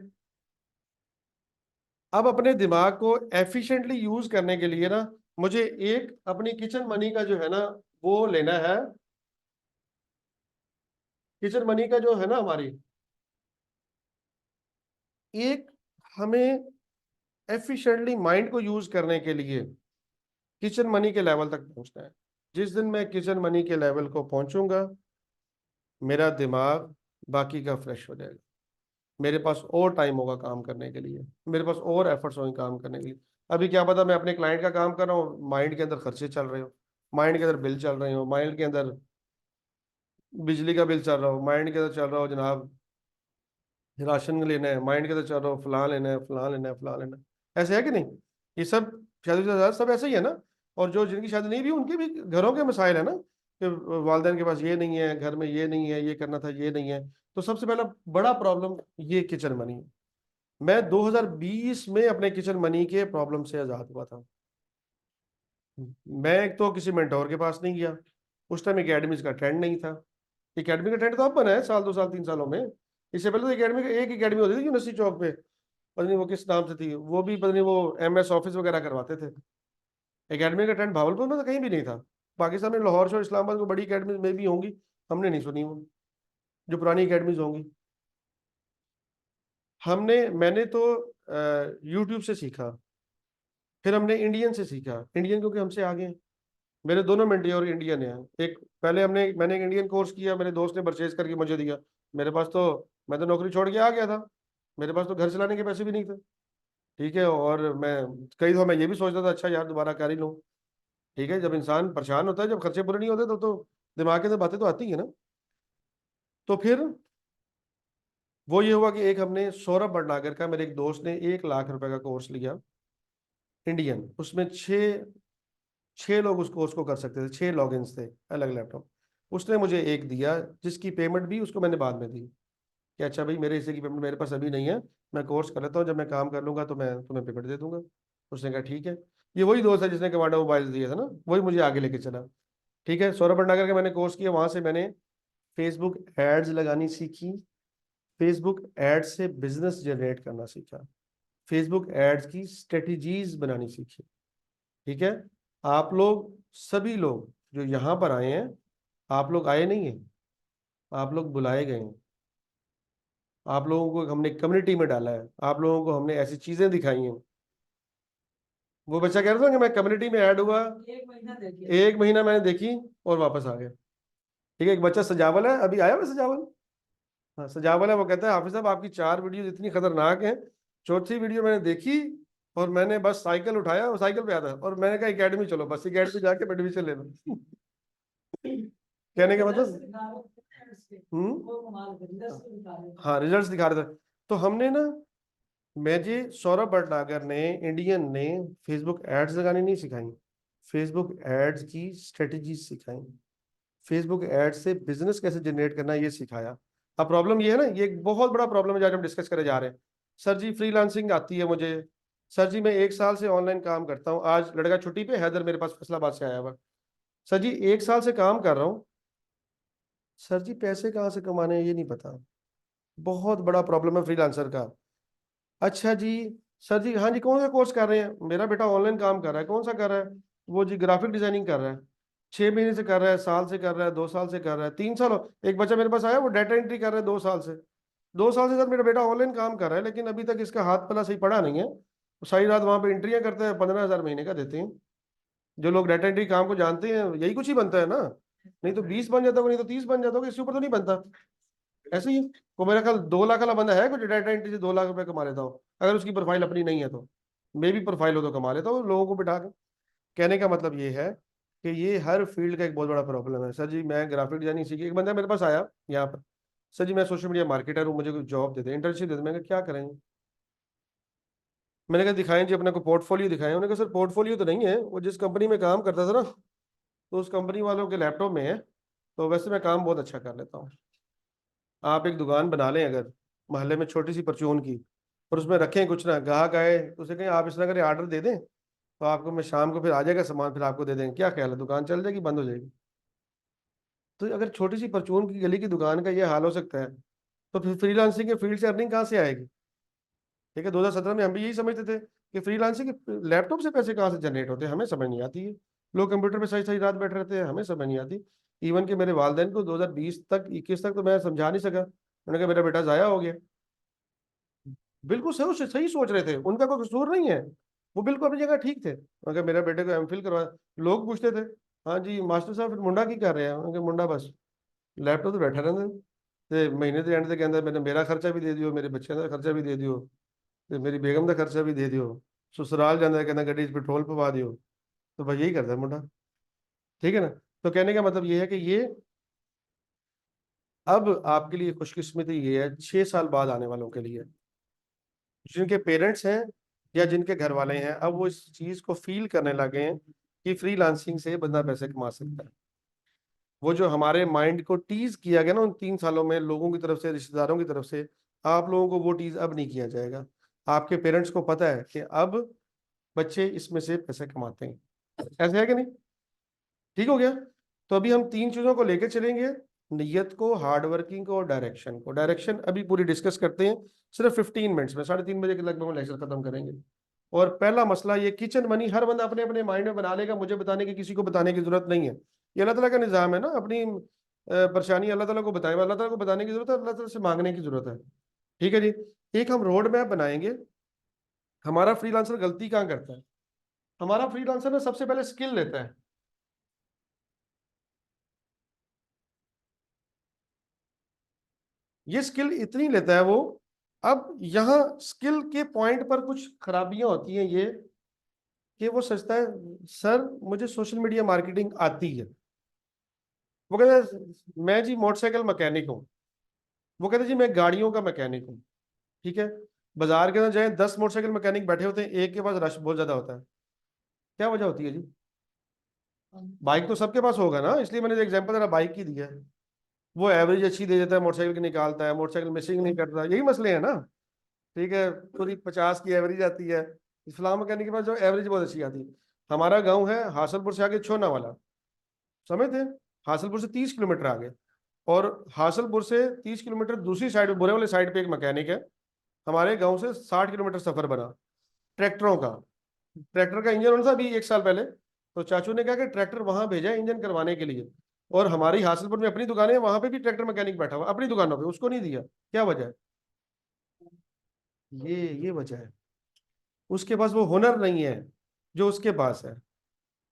[SPEAKER 1] अब अपने दिमाग को एफिशिएंटली यूज करने के लिए ना, मुझे एक अपनी किचन मनी का जो है ना, वो लेना है। किचन मनी का जो है ना हमारी, एक हमें एफिशिएंटली माइंड को यूज करने के लिए किचन मनी के लेवल तक पहुंचना है। जिस दिन मैं किचन मनी के लेवल को पहुंचूंगा, मेरा दिमाग बाकी का फ्रेश हो जाएगा। मेरे पास और टाइम होगा काम करने के लिए, मेरे पास और एफर्ट्स होंगे काम करने के लिए। अभी क्या पता मैं अपने क्लाइंट का काम कर रहा हूँ, माइंड के अंदर खर्चे चल रहे हो, माइंड के अंदर बिल चल रहे हो, माइंड के अंदर बिजली का बिल चल रहा हो, माइंड के अंदर चल रहा हो जनाब राशन लेना है, माइंड के अंदर चल रहा हो फलां लेना है, फलां लेना है, फलां लेना है। ऐसे है कि नहीं? ये सब शादी सब ऐसे ही है ना। और जो जिनकी शादी नहीं भी, उनके भी घरों के मसाइल है ना, कि वालदेन के पास ये नहीं है, घर में ये नहीं है, ये करना था, ये नहीं है। तो सबसे पहला बड़ा प्रॉब्लम ये किचन मनी है। मैं 2020 में अपने किचन मनी के प्रॉब्लम से आजाद हुआ था। मैं एक तो किसी मेंटोर के पास नहीं गया, उस टाइम एकेडमीज का ट्रेंड नहीं था। एकेडमी का ट्रेंड तो अब बना है, साल 2 साल 3 सालों में। इससे पहले तो एकेडमी का एक एकेडमी होती थी यूनिवर्सिटी चौक पे, पता नहीं वो किस नाम से थी, वो भी पता नहीं वो MS ऑफिस वगैरह करवाते थे। एकेडमी का ट्रेंड भावलपुर में तो कहीं भी नहीं था। पाकिस्तान में लाहौर शो इस्लामाबाद में बड़ी एकेडमी में भी होंगी, हमने नहीं सुनी वो, जो पुरानी एकेडमीज होंगी। मैंने तो यूट्यूब से सीखा, फिर हमने इंडियन से सीखा। इंडियन क्योंकि हमसे आगे हैं। मेरे दोनों मेंटोर इंडियन हैं। एक पहले मैंने एक इंडियन कोर्स किया, मेरे दोस्त ने परचेज करके मुझे दिया। मेरे पास तो, मैं तो नौकरी छोड़ के आ गया था, मेरे पास तो घर चलाने के पैसे भी नहीं थे। ठीक है, और मैं कई दफा मैं ये भी सोचता था अच्छा यार दोबारा कर ही लूँ। ठीक है, जब इंसान परेशान होता है, जब खर्चे पूरे नहीं होते तो दिमाग के अंदर बातें तो आती है ना। तो फिर वो ये हुआ कि एक हमने सौरभ भटनागर का, मेरे एक दोस्त ने 1 लाख रुपए का कोर्स लिया इंडियन। उसमें छः छः लोग उस कोर्स को कर सकते थे, 6 लॉगिन्स थे, अलग लैपटॉप। उसने मुझे एक दिया, जिसकी पेमेंट भी उसको मैंने बाद में दी, कि अच्छा भाई मेरे हिस्से की पेमेंट मेरे पास अभी नहीं है, मैं कोर्स कर लेता हूँ, जब मैं काम कर लूंगा तो मैं तुम्हें पेमेंट दे दूंगा। उसने कहा ठीक है। ये वही दोस्त है जिसने कमांडो मोबाइल दिया था ना, वही मुझे आगे लेके चला। ठीक है, सौरभ भटनागर का मैंने कोर्स किया, वहां से मैंने फेसबुक एड्स लगानी सीखी, फेसबुक एड्स से बिजनेस जनरेट करना सीखा, फेसबुक एड्स की स्ट्रेटजीज बनानी सीखी। ठीक है, आप लोग सभी लोग जो यहाँ पर आए हैं, आप लोग आए नहीं हैं, आप लोग बुलाए गए हैं। आप लोगों को हमने कम्युनिटी में डाला है, आप लोगों को हमने ऐसी चीजें दिखाई हैं। वो बच्चा कह रहा था कि मैं कम्युनिटी में ऐड हुआ, 1 महीना मैंने देखी और वापस आ गया। ठीक है, एक बच्चा सजावल है, अभी आया हुआ सजावल। हाँ सजावल है, वो कहता है हाफिज साहब आपकी 4 वीडियो इतनी खतरनाक है, चौथी वीडियो मैंने देखी और मैंने बस साइकिल उठाया और साइकिल पे आता, और मैंने कहा एकेडमी चलो, बस एकेडमी जाके एडमिशन ले लो। कहने का मतलब, हाँ रिजल्ट्स दिखा रहे थे। तो हमने ना, मुझे सौरभ भटनागर ने, इंडियन ने, फेसबुक एड्स लगानी नहीं सिखाई, फेसबुक एड्स की स्ट्रेटजी सिखाई, फेसबुक एड्स से बिजनेस कैसे जनरेट करना ये सिखाया। अब प्रॉब्लम ये है ना, ये एक बहुत बड़ा प्रॉब्लम है जो आज हम डिस्कस करे जा रहे हैं। सर जी फ्रीलांसिंग आती है मुझे, सर जी मैं 1 साल से ऑनलाइन काम करता हूँ, आज लड़का छुट्टी पे हैदर मेरे पास फैसलाबाद से आया हुआ, सर जी 1 साल से काम कर रहा हूँ, सर जी पैसे कहाँ से कमाने हैं ये नहीं पता। बहुत बड़ा प्रॉब्लम है फ्रीलांसर का। अच्छा जी, सर जी हाँ जी कौन सा कोर्स कर रहे हैं, मेरा बेटा ऑनलाइन काम कर रहा है, कौन सा कर रहा है, वो जी ग्राफिक डिजाइनिंग कर रहा है, 6 महीने से कर रहा है, साल से कर रहा है, 2 साल से कर रहा है, 3 साल एक बच्चा मेरे पास आया वो डाटा एंट्री कर रहा है 2 साल से। 2 साल से सर मेरा बेटा ऑनलाइन काम कर रहा है, लेकिन अभी तक इसका हाथ पला सही पड़ा नहीं है। वो सारी रात वहां पे एंट्रियां करते हैं, 15,000 महीने का देते हैं। जो लोग डाटा एंट्री काम को जानते हैं, यही कुछ ही बनता है ना, नहीं तो 20 बन जाता होगा, नहीं तो 30 बन जाता होगा, इसके ऊपर तो नहीं बनता। ऐसे ही को मेरा ख्याल 2 लाख वाला बंदा है कुछ डाटा एंट्री से 2 लाख रुपए कमा लेता हो, अगर उसकी प्रोफाइल अपनी नहीं है तो। मे भी प्रोफाइल हो तो कमा लेता हूँ लोगों को बिठा के। कहने का मतलब ये है कि ये हर फील्ड का एक बहुत बड़ा प्रॉब्लम है। सर जी मैं ग्राफिक डिजाइनिंग सीखी, एक बंदा मेरे पास आया यहाँ पर, सर जी मैं सोशल मीडिया मार्केटर हूँ, मुझे कोई जॉब दे दे, इंटर्नशिप दे दे। मैंने कहा क्या करेंगे, मैंने कहा दिखाएं जी अपने को पोर्टफोलियो दिखाएं। उन्होंने कहा सर पोर्टफोलियो तो नहीं है, वो जिस कंपनी में काम करता था ना, तो उस कंपनी वालों के लैपटॉप में है, तो वैसे मैं काम बहुत अच्छा कर लेता हूँ। आप एक दुकान बना लें अगर मोहल्ले में छोटी सी परचून की, और उसमें रखें कुछ ना, ग्राहक आए तो उसे कहें आप इस तरह करें ऑर्डर दे दें, तो आपको मैं शाम को फिर आ जाएगा सामान, फिर आपको दे देंगे, क्या ख्याल है दुकान चल जाएगी बंद हो जाएगी? तो अगर छोटी सी परचून की गली की दुकान का ये हाल हो सकता है, तो फिर फ्रीलांसिंग के फील्ड से अर्निंग कहाँ से आएगी? ठीक है, 2017 में हम भी यही समझते थे कि फ्रीलांसिंग लैपटॉप से पैसे कहाँ से जनरेट होते हैं, हमें समझ नहीं आती है। लोग कंप्यूटर पे सही सही रात बैठ रहते हैं, हमें समझ नहीं आती। इवन कि मेरे वालदेन को 2020 तक 21 तक तो मैं समझा नहीं सका, मैंने कहा मेरा बेटा जाया हो गया। बिल्कुल सही सही सोच रहे थे, उनका कोई कसूर नहीं है, वो बिल्कुल अपनी जगह ठीक थे। अगर मेरा बेटे को एमफिल करवा, लोग पूछते थे हाँ जी मास्टर साहब फिर मुंडा की कर रहे हैं, उनके मुंडा बस लैपटॉप तो बैठा रहता ते महीने के एंड तक कहता मैंने मेरा खर्चा भी दे दियो, मेरे बच्चे का खर्चा भी दे दियो, ते मेरी बेगम का खर्चा भी दे दियो, ससुराल जाना है कहना गड्डी पेट्रोल पवा दियो। तो भाई यही करता है मुंडा। ठीक है ना। तो कहने का मतलब ये है कि ये अब आपके लिए खुशकिस्मती ये है 6 साल बाद आने वालों के लिए, जिनके पेरेंट्स हैं या जिनके घर वाले हैं, अब वो इस चीज को फील करने लगे हैं कि फ्रीलांसिंग से बंदा पैसे कमा सकता है। वो जो हमारे माइंड को टीज किया गया ना उन 3 सालों में लोगों की तरफ से, रिश्तेदारों की तरफ से, आप लोगों को वो टीज अब नहीं किया जाएगा। आपके पेरेंट्स को पता है कि अब बच्चे इसमें से पैसे कमाते हैं। ऐसे है कि नहीं? ठीक हो गया। तो अभी हम 3 चीजों को लेकर चलेंगे, नियत को, हार्ड वर्किंग को और डायरेक्शन को। डायरेक्शन अभी पूरी डिस्कस करते हैं सिर्फ 15 मिनट्स में, 3:30 बजे के लगभग हम लेक्चर खत्म करेंगे। और पहला मसला ये किचन मनी, हर बंदा अपने अपने माइंड में बना लेगा, मुझे बताने की, किसी को बताने की जरूरत नहीं है। ये अल्लाह ताला का निजाम है ना, अपनी परेशानी अल्लाह ताला को बताए, अल्लाह ताला को बताने की जरूरत है, अल्लाह ताला से मांगने की जरूरत है। ठीक है जी। एक हम रोड मैप बनाएंगे। हमारा फ्रीलांसर गलती कहाँ करता है? हमारा फ्रीलांसर ना सबसे पहले स्किल लेता है। ये स्किल इतनी लेता है वो, अब यहाँ स्किल के पॉइंट पर कुछ खराबियां होती हैं, ये कि वो सोचता है सर मुझे सोशल मीडिया मार्केटिंग आती है। वो कहता है मैं जी मोटरसाइकिल मैकेनिक हूँ। वो कहते हैं जी मैं गाड़ियों का मैकेनिक हूँ। ठीक है। बाजार के अंदर जाए 10 मोटरसाइकिल मैकेनिक बैठे होते हैं, एक के पास रश बहुत ज्यादा होता है। क्या वजह होती है जी? बाइक तो सबके पास होगा ना, इसलिए मैंने एग्जांपल जरा बाइक की दिया है। वो एवरेज अच्छी दे देता है, मोटरसाइकिल की निकालता है, मोटरसाइकिल मिसिंग नहीं करता, यही मसले हैं ना। ठीक है। पूरी 50 की एवरेज आती है, इस्लाम मैकेनिक के पास जो एवरेज बहुत अच्छी आती है। हमारा गांव है हासलपुर से आगे छोना वाला, समझते हैं? हासलपुर से 30 किलोमीटर आगे, और हासलपुर से 30 किलोमीटर दूसरी साइड पे, बुरे वाले साइड पे एक मैकेनिक है। हमारे गांव से 60 किलोमीटर सफर बना ट्रैक्टरों का। ट्रैक्टर का इंजन होना था अभी 1 साल पहले, तो चाचू ने कहा कि ट्रैक्टर वहां भेजा इंजन करवाने के लिए। और हमारी हासिलपुर में अपनी दुकानें हैं, वहां पे भी ट्रैक्टर मैकेनिक बैठा हुआ अपनी दुकानों पे, उसको नहीं दिया। क्या वजह है? ये वजह है, उसके पास वो हुनर नहीं है जो उसके पास है,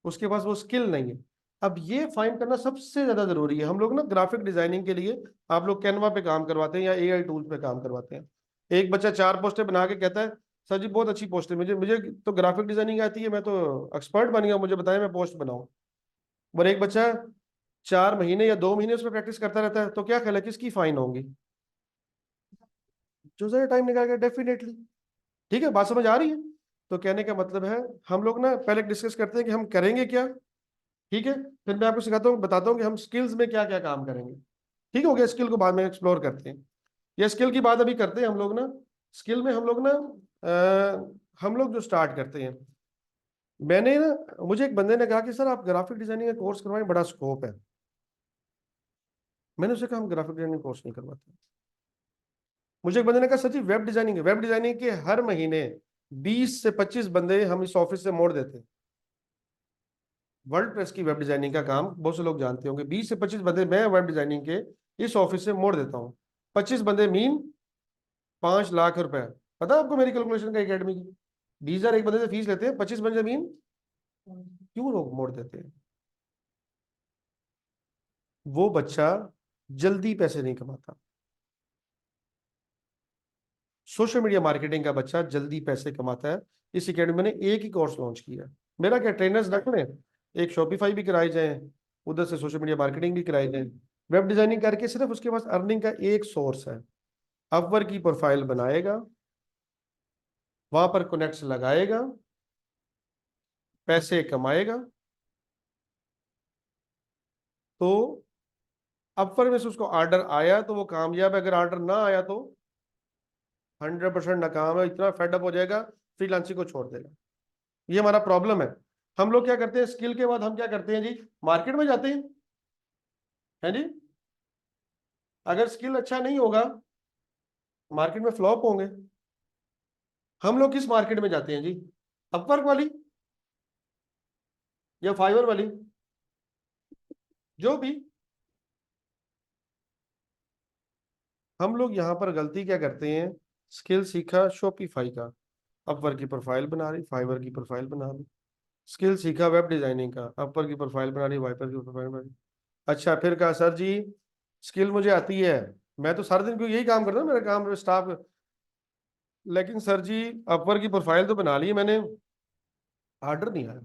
[SPEAKER 1] उसके पास वो स्किल नहीं है। अब ये फाइंड करना सबसे ज्यादा जरूरी है। हम लोग ना ग्राफिक डिजाइनिंग के लिए आप लोग कैनवा पे काम करवाते हैं या एआई टूल्स पे काम करवाते हैं। एक बच्चा 4 पोस्टें बना के कहता है सर जी बहुत अच्छी पोस्ट है, मुझे मुझे तो ग्राफिक डिजाइनिंग आती है, मैं तो एक्सपर्ट बन गया, मुझे बताएं मैं पोस्ट बनाऊं। और एक बच्चा 4 महीने या 2 महीने उसमें प्रैक्टिस करता रहता है, तो क्या ख्याल है किसकी फाइन होंगी? जो ज्यादा टाइम निकालेगा डेफिनेटली। ठीक है, बात समझ आ रही है? तो कहने का मतलब है हम लोग ना पहले डिस्कस करते हैं कि हम करेंगे क्या। ठीक है। फिर मैं आपको सिखाता हूँ, बताता हूँ कि हम स्किल्स में क्या क्या काम करेंगे। ठीक हो गया, स्किल को बाद में एक्सप्लोर करते हैं। ये स्किल की बात अभी करते हैं हम लोग ना। स्किल में हम लोग ना हम लोग जो स्टार्ट करते हैं, मैंने ना, मुझे एक बंदे ने कहा कि सर आप ग्राफिक डिजाइनिंग का कोर्स करवाएं, बड़ा स्कोप है। मैंने उसे कहा हम ग्राफिक डिजाइनिंग कोर्स नहीं करवाते। मुझे एक बंदे ने कहा सर जी वेब डिजाइनिंग के हर महीने 20 से 25 बंदे हम इस ऑफिस से मोड़ देते हैं। वर्ल्ड प्रेस की वेब डिजाइनिंग का काम बहुत से लोग जानते होंगे, 20 से 25 बंदे मैं वेब डिजाइनिंग के इस ऑफिस से मोड़ देता हूँ। 25 बंदे मीन 5 लाख रुपए। पता है आपको मेरी कैलकुलेशन का एकेडमी की? 20,000 एक बंदे से फीस लेते हैं, 25 बंदे मीन, क्यों लोग मोड़ देते हैं? वो बच्चा जल्दी पैसे नहीं कमाता। सोशल मीडिया मार्केटिंग का बच्चा जल्दी पैसे कमाता है। इस एकेडमी ने एक ही कोर्स लॉन्च किया। मेरा क्या, ट्रेनर्स रख लें, एक शॉपिफाई भी कराई जाए, उधर से सोशल मीडिया मार्केटिंग भी कराई जाए, वेब डिजाइनिंग करके सिर्फ उसके पास अर्निंग का एक सोर्स है। अपवर्क की प्रोफाइल बनाएगा, वहां पर कनेक्ट्स लगाएगा, पैसे कमाएगा। तो अपवर्क में से उसको ऑर्डर आया तो वो कामयाब है, अगर ऑर्डर ना आया तो 100% नाकाम है, इतना फेडअप हो जाएगा, फ्रीलांसिंग को छोड़ देगा। ये हमारा प्रॉब्लम है। हम लोग क्या करते हैं, स्किल के बाद हम क्या करते हैं जी, मार्केट में जाते हैं। है जी। अगर स्किल अच्छा नहीं होगा, मार्केट में फ्लॉप होंगे। हम लोग किस मार्केट में जाते हैं जी? अपवर्क वाली या फाइवर वाली? जो भी। हम लोग यहाँ पर गलती क्या करते हैं? स्किल सीखा शॉपिफाई का, अपवर्क की प्रोफाइल बना रही, फाइवर की प्रोफाइल बना रही। स्किल सीखा वेब डिजाइनिंग का, अपवर्क की प्रोफाइल बना रही, वाइपर की प्रोफाइल बना रही। अच्छा, फिर कहा सर जी स्किल मुझे आती है, मैं तो सारा दिन क्यों यही काम करता हूँ, मेरा काम स्टाफ। लेकिन सर जी अपवर्क की प्रोफाइल तो बना ली है मैंने, ऑर्डर नहीं आया।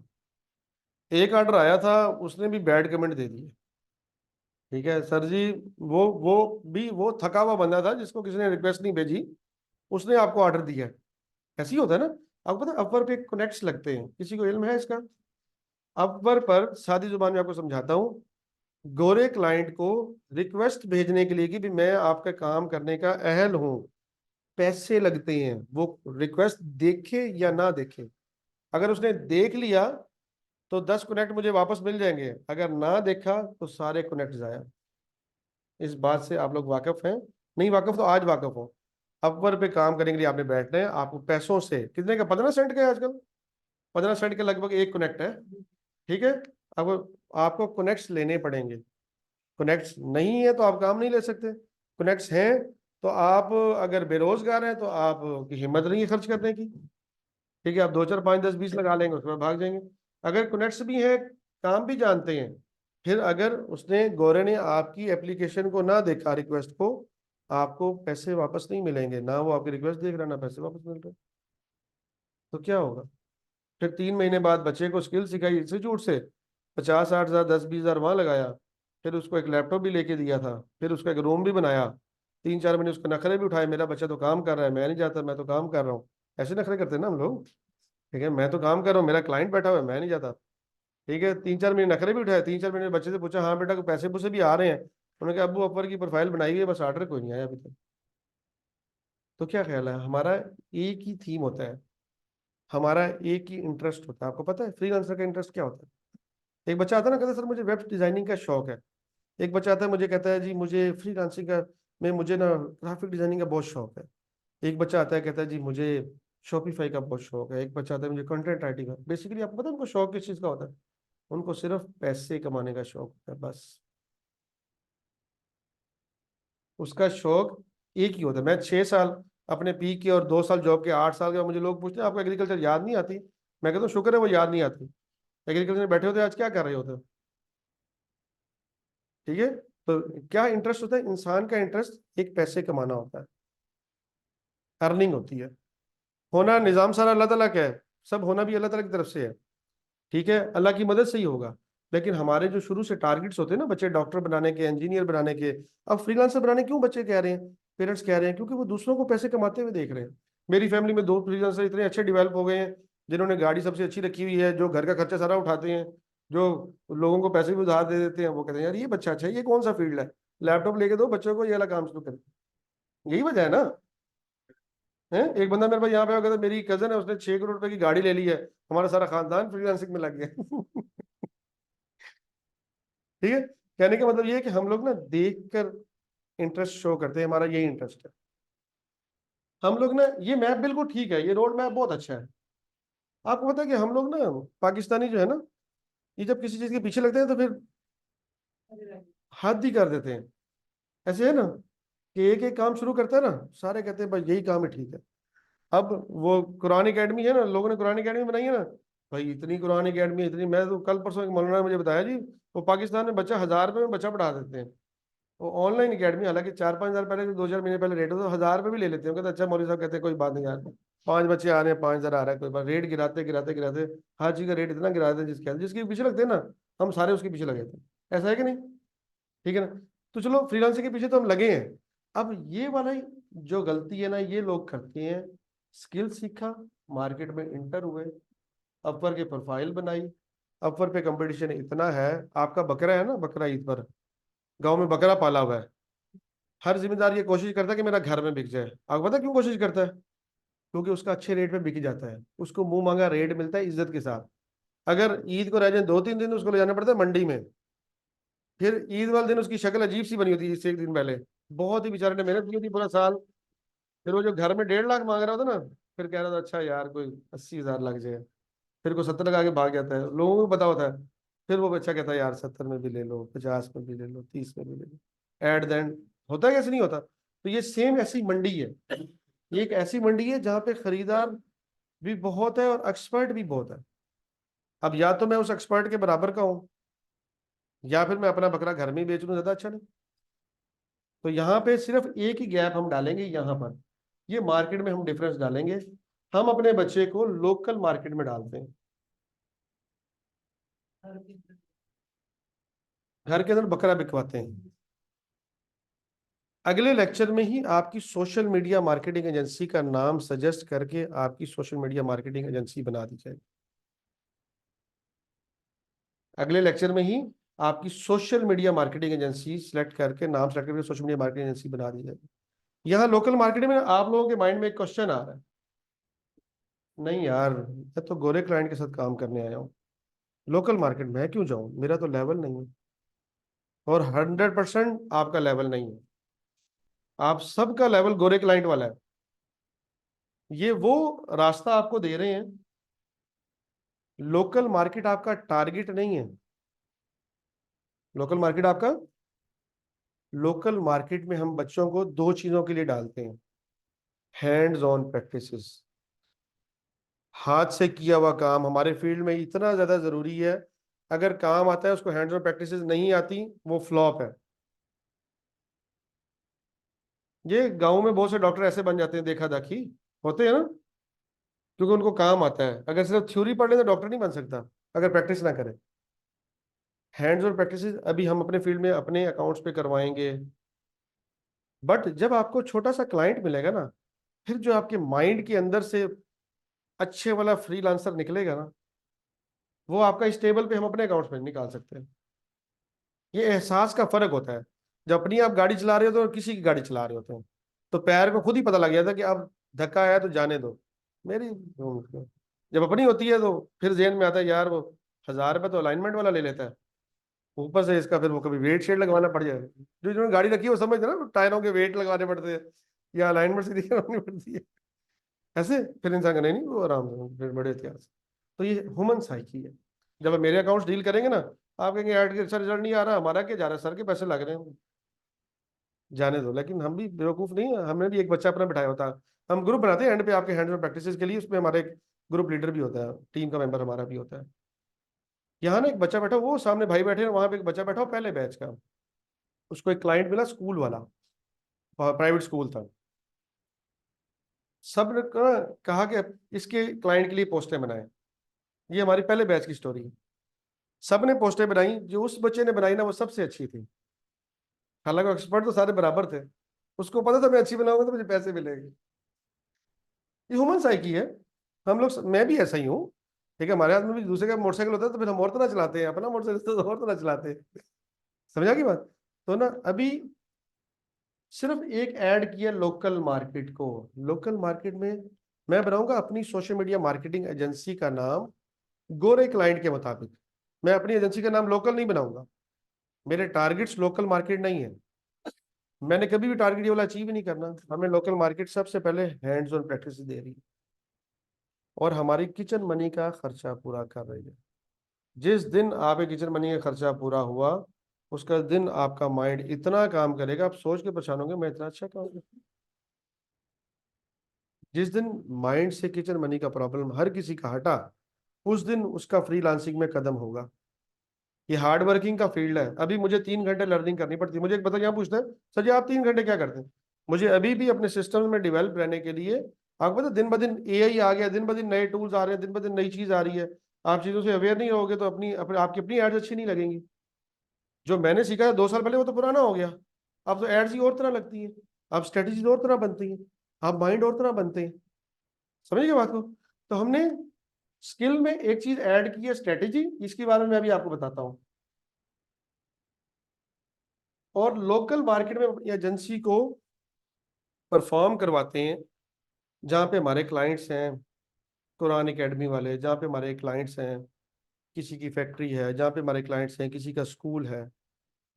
[SPEAKER 1] एक ऑर्डर आया था, उसने भी बैड कमेंट दे दिए। ठीक है सर जी, वो भी वो थका हुआ बंदा था जिसको किसी ने रिक्वेस्ट नहीं भेजी, उसने आपको ऑर्डर दिया है। ऐसे ही होता है ना। आपको पता है अपवर्क पे कनेक्ट्स लगते हैं, किसी को इल्म है इसका? अपवर्क पर सादी जुबान में आपको समझाता हूँ, गोरे क्लाइंट को रिक्वेस्ट भेजने के लिए कि भी मैं आपका काम करने का अहल हूँ, पैसे लगते हैं। वो रिक्वेस्ट देखे या ना देखे, अगर उसने देख लिया तो 10 कनेक्ट मुझे वापस मिल जाएंगे, अगर ना देखा तो सारे कनेक्ट जाया। इस बात से आप लोग वाकिफ हैं? नहीं वाकिफ तो आज वाकिफ हो। अपवर पे काम करने के लिए आपने बैठना है, आपको पैसों से कितने का, 15 सेंट का है आजकल, 15 सेंट के लगभग एक कनेक्ट है। ठीक है। अब आपको कनेक्ट्स लेने पड़ेंगे। कनेक्ट्स नहीं है तो आप काम नहीं ले सकते। कनेक्ट्स हैं तो आप, अगर बेरोजगार हैं तो आपकी हिम्मत नहीं है खर्च करने की। ठीक है, आप 2 4 5 10 20 लगा लेंगे, उसके बाद भाग जाएंगे। अगर कनेक्ट्स भी हैं, काम भी जानते हैं, फिर अगर उसने गोरे ने आपकी एप्लीकेशन को ना देखा, रिक्वेस्ट को, आपको पैसे वापस नहीं मिलेंगे। ना वो आपकी रिक्वेस्ट देख रहा, ना पैसे वापस मिल रहे। तो क्या होगा? फिर 3 महीने बाद बच्चे को स्किल सिखाई इंस्टीट्यूट से, 50 60 हजार 10 20 हजार वहां लगाया, फिर उसको एक लैपटॉप भी लेके दिया था, फिर उसका एक रूम भी बनाया। 3 4 महीने उसके नखरे भी उठाए, मेरा बच्चा तो काम कर रहा है, मैं नहीं जाता, मैं तो काम कर रहा हूँ। ऐसे नखरे करते हैं ना हम लोग। ठीक है, मैं तो काम कर रहा हूँ, मेरा क्लाइंट बैठा हुआ है, मैं नहीं जाता। ठीक है, 3 4 महीने नखरे भी उठाए। 3 4 महीने बच्चे से पूछा, हाँ बेटा को पैसे पूसे भी आ रहे हैं? उन्होंने कहा अब्बू अपवर की प्रोफाइल बनाई हुई है, बस ऑर्डर कोई नहीं आया अभी तक। तो क्या ख्याल है? हमारा एक ही थीम होता है, हमारा एक ही इंटरेस्ट होता है। आपको पता है फ्रीलांसर का इंटरेस्ट क्या होता है? एक बच्चा आता है ना, कहता है सर मुझे वेब डिजाइनिंग का शौक है। एक बच्चा आता है मुझे कहता है जी मुझे फ्रीलांसिंग का, में मुझे ना ग्राफिक डिजाइनिंग का बहुत शौक है। एक बच्चा आता है कहता है जी मुझे शॉपिफाई का बहुत शौक है। एक बच्चा आता है मुझे कंटेंट राइटिंग का। बेसिकली आपको पता है उनको शौक किस चीज़ का होता है? उनको सिर्फ पैसे कमाने का शौक होता है, बस। उसका शौक एक ही होता है। मैं 6 साल अपने पी के और 2 साल जॉब के, 8 साल के बाद मुझे लोग पूछते हैं आपको एग्रीकल्चर याद नहीं आती? मैं कहता हूँ शुक्र है वो याद नहीं आती। एग्रीकल्चर में बैठे होते आज क्या कर रहे होते? ठीक है। तो क्या इंटरेस्ट होता है इंसान का? इंटरेस्ट एक पैसे कमाना होता है, अर्निंग होती है। होना निजाम सारा अल्लाह ताला का है, सब होना भी अल्लाह ताला की तरफ से है। ठीक है, अल्लाह की मदद से ही होगा। लेकिन हमारे जो शुरू से टारगेट्स होते हैं ना, बच्चे डॉक्टर बनाने के, इंजीनियर बनाने के, अब फ्रीलांसर बनाने क्यों बच्चे कह रहे हैं, पेरेंट्स कह रहे हैं? क्योंकि वो दूसरों को पैसे कमाते हुए देख रहे हैं। मेरी फैमिली में 2 फ्रीलांसर इतने अच्छे डेवलप हो गए हैं, जिन्होंने गाड़ी सबसे अच्छी रखी हुई है, जो घर का खर्चा सारा उठाते हैं, जो लोगों को पैसे भी उधार दे देते हैं। वो कहते हैं यार ये बच्चा अच्छा है, ये कौन सा फील्ड है, लैपटॉप लेके दो बच्चों को, ये वाला काम शुरू करें। यही वजह है ना। है एक बंदा मेरे पास यहाँ पे आ, कहता मेरी कजन है, उसने 6 करोड़ रुपए की गाड़ी ले ली है, हमारा सारा खानदान फ्रीलांसिंग में लग गया। ठीक है, कहने का मतलब ये है कि हम लोग ना देख कर इंटरेस्ट शो करते हैं, हमारा यही इंटरेस्ट है। हम लोग ना, ये मैप बिल्कुल ठीक है, ये रोड मैप बहुत अच्छा है। आपको पता है कि हम लोग ना, पाकिस्तानी जो है ना, ये जब किसी चीज के पीछे लगते हैं तो फिर हद ही कर देते हैं। ऐसे है ना कि एक एक काम शुरू करता है ना, सारे कहते हैं भाई यही काम है, ठीक है। अब वो कुरान एकेडमी है ना, लोगों ने कुरान एकेडमी बनाई है ना, भाई इतनी कुरान एकेडमी, इतनी, मैं तो कल परसों एक मौलाना ने मुझे बताया जी, वो पाकिस्तान में बच्चा 1000 रुपये में बच्चा पढ़ा देते हैं। वो ऑनलाइन एकेडमी, हालांकि 4 5 हज़ार पहले, 2 4 महीने पहले रेट होता, तो 1000 रुपये भी ले लेते हैं। कहते अच्छा मौलवी साहब, कहते हैं कोई बात नहीं यार, 5 बच्चे आ रहे हैं, 5000 आ रहा है, कोई बात। रेट गिराते गिराते गिराते हर चीज का रेट इतना गिरा देते हैं, जिसके पीछे लगते हैं ना, हम सारे उसके पीछे लगे थे। ऐसा है कि नहीं? ठीक है ना। तो चलो फ्रीलांसिंग के पीछे तो हम लगे हैं। अब ये वाला जो गलती है ना, ये लोग करते हैं, स्किल सीखा, मार्केट में इंटर हुए, अपवर के प्रोफाइल बनाई, अपवर पे कंपटीशन इतना है। आपका बकरा है ना, बकरा ईद पर गांव में बकरा पाला हुआ है, हर जिम्मेदार ये कोशिश करता है कि मेरा घर में बिक जाए। आपको पता है क्यों कोशिश करता है? क्योंकि उसका अच्छे रेट पे बिक जाता है, उसको मुंह मांगा रेट मिलता है इज्जत के साथ। अगर ईद को रह जाए 2 3 दिन, उसको ले जाना पड़ता है मंडी में। फिर ईद वाले दिन उसकी शक्ल अजीब सी बनी होती है, इससे एक दिन पहले बहुत ही बेचारे ने मेहनत की होती पूरा साल। फिर वो जो घर में 1.5 लाख मांग रहा होता ना, फिर कह रहा था अच्छा यार कोई 80,000 लग जाए, फिर को 70 लगा के भाग जाता है, लोगों को पता होता है। फिर वो बच्चा कहता है यार 70 में भी ले लो, 50 में भी ले लो, 30 में भी ले लो। एट द एंड होता है कैसे नहीं होता। तो ये सेम ऐसी मंडी है, ये एक ऐसी मंडी है जहाँ पे खरीदार भी बहुत है और एक्सपर्ट भी बहुत है। अब या तो मैं उस एक्सपर्ट के बराबर का हूँ, या फिर मैं अपना बकरा घर में ही बेच लूँ, ज्यादा अच्छा नहीं। तो यहाँ पे सिर्फ एक ही गैप हम डालेंगे यहाँ पर, ये मार्केट में हम डिफरेंस डालेंगे। हम अपने बच्चे को लोकल मार्केट में डालते हैं, घर के अंदर बकरा बिकवाते हैं। अगले लेक्चर में ही आपकी सोशल मीडिया मार्केटिंग एजेंसी का नाम सजेस्ट करके आपकी सोशल मीडिया मार्केटिंग एजेंसी बना दी जाएगी। अगले लेक्चर में ही आपकी social media marketing agency select करके, नाम सेलेक्ट करके सोशल मीडिया मार्केटिंग एजेंसी बना दी जाएगी। यहाँ लोकल मार्केटिंग में आप लोगों के माइंड में एक क्वेश्चन आ रहा है, नहीं यार मैं तो गोरे क्लाइंट के साथ काम करने आया हूँ, लोकल मार्केट में क्यों जाऊं, मेरा तो लेवल नहीं है। और 100% आपका लेवल नहीं है, आप सबका लेवल गोरे क्लाइंट वाला है। ये वो रास्ता आपको दे रहे हैं, लोकल मार्केट आपका टारगेट नहीं है। लोकल मार्केट आपका, लोकल मार्केट में हम बच्चों को दो चीजों के लिए डालते हैं, हैंड्स ऑन प्रैक्टिसेस। हाथ से किया हुआ काम हमारे फील्ड में इतना ज्यादा जरूरी है। अगर काम आता है उसको हैंड्स ऑन प्रैक्टिसेस नहीं आती, वो फ्लॉप है। ये गांव में बहुत से डॉक्टर ऐसे बन जाते हैं, देखा दाखी होते हैं ना, क्योंकि उनको काम आता है। अगर सिर्फ थ्योरी पढ़ ले तो डॉक्टर नहीं बन सकता, अगर प्रैक्टिस ना करे। हैंड्स ऑन प्रैक्टिस अभी हम अपने फील्ड में अपने अकाउंट्स पे करवाएंगे। बट जब आपको छोटा सा क्लाइंट मिलेगा ना, फिर जो आपके माइंड के अंदर से अच्छे वाला फ्रीलांसर निकलेगा ना, वो आपका इस टेबल पे हम अपने अकाउंट्स में निकाल सकते हैं। ये एहसास का फर्क होता है। जब अपनी आप गाड़ी चला रहे होते हो और किसी की गाड़ी चला रहे होते हैं, तो पैर को खुद ही पता लग जाता है कि अब धक्का आया तो जाने दो मेरी। जब अपनी होती है तो फिर जेहन में आता है यार वो 1,000 रुपये तो अलाइनमेंट वाला ले लेता है, ऊपर से इसका फिर वो कभी वेट शेड लगवाना पड़ जाएगा। जो जिन्होंने गाड़ी रखी है वो समझते हैं ना, टायरों के वेट लगवाने पड़ते हैं या अलाइनमेंट सीधी करवानी पड़ती है। ऐसे फिर इंसान का नहीं नहीं वो आराम से फिर बड़े एहतियात से। तो ये ह्यूमन साइकी है। जब आप मेरे अकाउंट्स डील करेंगे ना, आप कहेंगे ऐड के अच्छा रिजल्ट नहीं आ रहा, हमारा क्या जा रहा है, सर के पैसे लग रहे हैं, जाने दो। लेकिन हम भी बेवकूफ नहीं है, हमने भी एक बच्चा अपना बिठाया होता है। हम ग्रुप बनाते हैं एंड पे आपके हैंड्स ऑन प्रैक्टिसेस के लिए, उसमें हमारे एक ग्रुप लीडर भी होता है, टीम का मेंबर हमारा भी होता है। यहाँ ना एक बच्चा बैठा, वो सामने भाई बैठे हैं, वहां पे एक बच्चा बैठा हो पहले बैच का, उसको एक क्लाइंट मिला स्कूल वाला, प्राइवेट स्कूल था। सब ने कहा कि इसके क्लाइंट के लिए पोस्टें बनाए। ये हमारी पहले बैच की स्टोरी है। सब ने पोस्टें बनाई, जो उस बच्चे ने बनाई ना वो सबसे अच्छी थी। हालांकि एक्सपर्ट तो सारे बराबर थे, उसको पता था मैं अच्छी बनाऊंगा तो मुझे पैसे मिलेंगे। ये ह्यूमन साइकी है। हम लोग, मैं भी ऐसा ही हूँ। ठीक है, हमारे हाथ में भी दूसरे का मोटरसाइकिल होता है तो फिर हम और तरह चलाते हैं, अपना मोटरसाइकिल तो और तरह चलाते हैं। समझा की बात। तो ना अभी सिर्फ एक ऐड किया लोकल मार्केट को। लोकल मार्केट में मैं बनाऊंगा अपनी सोशल मीडिया मार्केटिंग एजेंसी का नाम गोरे क्लाइंट के मुताबिक। मैं अपनी एजेंसी का नाम लोकल नहीं बनाऊंगा, मेरे टारगेट्स लोकल मार्केट नहीं है। मैंने कभी भी टारगेट ये वाला अचीव नहीं करना। हमें लोकल मार्केट सबसे पहले हैंड्स ऑन प्रैक्टिस दे रही है और हमारी किचन मनी का खर्चा पूरा कर रही है। जिस दिन आपके किचन मनी का खर्चा पूरा हुआ, उसका दिन आपका माइंड इतना काम करेगा, आप सोच के परेशान होंगे मैं इतना अच्छा काम करता। जिस दिन माइंड से किचन मनी का प्रॉब्लम हर किसी का हटा, उस दिन उसका फ्रीलांसिंग में कदम होगा। ये हार्ड वर्किंग का फील्ड है। अभी मुझे 3 घंटे लर्निंग करनी पड़ती है। मुझे एक बता, यहाँ पूछते हैं सर जी आप 3 घंटे क्या करते हैं। मुझे अभी भी अपने सिस्टम में डेवलप रहने के लिए, आपको पता दिन ब दिन एआई आ गया, दिन ब दिन नए टूल्स आ रहे हैं, दिन ब दिन नई चीज आ रही है। आप चीजों से अवेयर नहीं रहोगे तो आपकी अपनी एड्स अच्छी नहीं लगेंगी। जो मैंने सीखा है 2 साल पहले वो तो पुराना हो गया। अब तो एड्स ही और तरह लगती है, अब स्ट्रेटेजी और तरह बनती है, अब माइंड और तरह बनते हैं। समझिए बात को। तो हमने स्किल में एक चीज ऐड की है, स्ट्रेटेजी, इसके बारे में अभी आपको बताता हूँ। और लोकल मार्केट में एजेंसी को परफॉर्म करवाते हैं जहाँ पे हमारे क्लाइंट्स हैं, कुरान एकेडमी वाले, जहाँ पे हमारे क्लाइंट्स हैं किसी की फैक्ट्री है, जहाँ पे हमारे क्लाइंट्स हैं किसी का स्कूल है,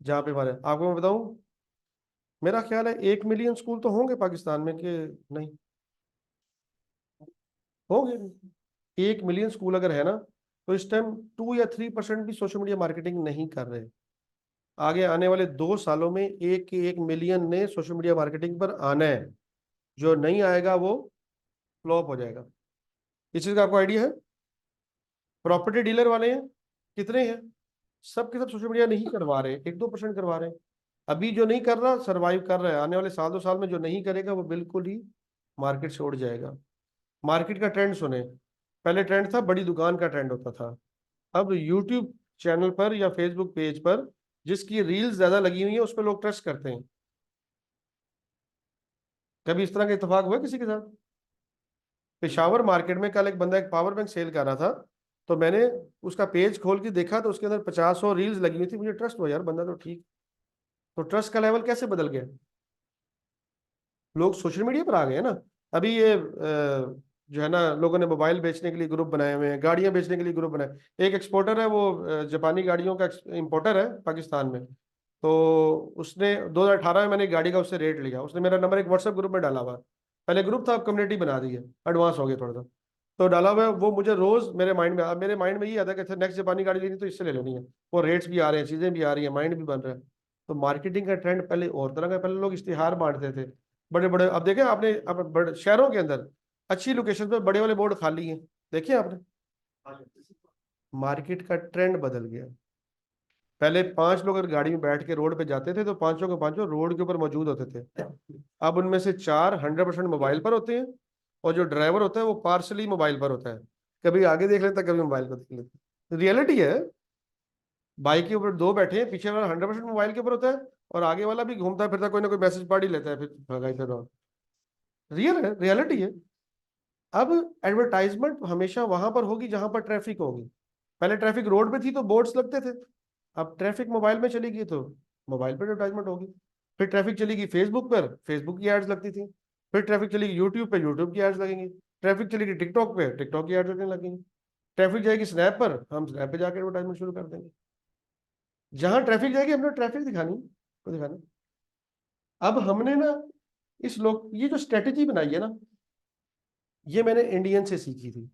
[SPEAKER 1] जहाँ पे हमारे, आपको मैं बताऊं, मेरा ख्याल है 1 मिलियन स्कूल तो होंगे पाकिस्तान में कि नहीं। होंगे। 1 मिलियन स्कूल अगर है ना, तो इस टाइम 2 या 3% भी सोशल मीडिया मार्केटिंग नहीं कर रहे। आगे आने वाले 2 सालों में 1 के 1 मिलियन ने सोशल मीडिया मार्केटिंग पर आना है। जो नहीं आएगा वो फ्लॉप हो जाएगा। इस चीज का आपको आइडिया है? प्रॉपर्टी डीलर वाले हैं, कितने हैं? सब के सब सोशल मीडिया नहीं करवा रहे, 1-2% करवा रहे हैं। अभी जो नहीं कर रहा सरवाइव कर रहा है, आने वाले साल 2 साल में जो नहीं करेगा वो बिल्कुल ही मार्केट से उड़ जाएगा। मार्केट का ट्रेंड सुने। पहले ट्रेंड था, बड़ी दुकान का ट्रेंड होता था। अब यूट्यूब चैनल पर या फेसबुक पेज पर जिसकी रील्स ज्यादा लगी हुई है उस पर लोग ट्रस्ट करते हैं। कभी इस तरह का इत्तेफाक हुआ किसी के साथ? पेशावर मार्केट में कल एक बंदा एक पावर बैंक सेल कर रहा था, तो मैंने उसका पेज खोल के देखा तो उसके अंदर 50 रील्स लगी हुई थी। मुझे ट्रस्ट हुआ, यार बंदा तो ठीक। तो ट्रस्ट का लेवल कैसे बदल गया? लोग सोशल मीडिया पर आ गए हैं ना। अभी ये जो है ना, लोगों ने मोबाइल बेचने के लिए ग्रुप बनाए हुए हैं, गाड़ियां बेचने के लिए ग्रुप बनाए। एक एक्सपोर्टर है, वो जापानी गाड़ियों का इंपोर्टर है पाकिस्तान में। तो उसने 2018 में मैंने एक गाड़ी का उससे रेट लिया, उसने मेरा नंबर एक व्हाट्सएप ग्रुप में डाला हुआ। पहले ग्रुप था, अब कम्युनिटी बना दी है, एडवांस हो गया थोड़ा सा। तो डाला हुआ है, वो मुझे रोज मेरे माइंड में ये आता है कि नेक्स्ट जापानी गाड़ी लेनी तो इससे ले लेनी है। वो रेट्स भी आ रहे हैं, चीजें भी आ रही है, माइंड भी बन रहा है। तो मार्केटिंग का ट्रेंड पहले और तरह का, पहले लोग इश्तिहार बांटते थे बड़े बड़े। अब देखें आपने, अब बड़े शहरों के अंदर अच्छी लोकेशन पे बड़े वाले बोर्ड खाली हैं, देखिए आपने। मार्केट का ट्रेंड बदल गया। पहले 5 लोग अगर गाड़ी में बैठ के रोड पे जाते थे तो पांचों के पांचों रोड के ऊपर मौजूद होते थे। अब उनमें से 4 100% मोबाइल पर होते हैं, और जो ड्राइवर होता है वो पार्सली मोबाइल पर होता है। कभी आगे देख लेता है, कभी मोबाइल पर देख लेता है। रियलिटी है। बाइक के ऊपर 2 बैठे हैं, पीछे वाला 100% मोबाइल के ऊपर होता है, और आगे वाला भी घूमता फिरता कोई ना कोई मैसेज पढ़ ही लेता है, फिर भगाई फिर रहा। रियल है, रियलिटी है। अब एडवर्टाइजमेंट हमेशा वहां पर होगी जहां पर ट्रैफिक होगी। पहले ट्रैफिक रोड पे थी तो बोर्ड्स लगते थे, अब ट्रैफिक मोबाइल में चली गई तो मोबाइल पर एडवर्टाइजमेंट होगी। फिर ट्रैफिक चली गई फेसबुक पर, फेसबुक की एड्स लगती थी। फिर ट्रैफिक चली गई यूट्यूब पे, यूट्यूब की एड्स लगेंगी। ट्रैफिक चली गई टिकटॉक पे, टिकटॉक की एड्स लगने लगेंगी। ट्रैफिक जाएगी स्नैप पर, हम स्नैप पे जाकर एडवर्टाइजमेंट शुरू कर देंगे। जहां ट्रैफिक जाएगी हमने ट्रैफिक दिखानी को दिखाना। अब हमने ना इस लोग ये जो स्ट्रेटेजी बनाई है ना, ये मैंने इंडियन से सीखी थी।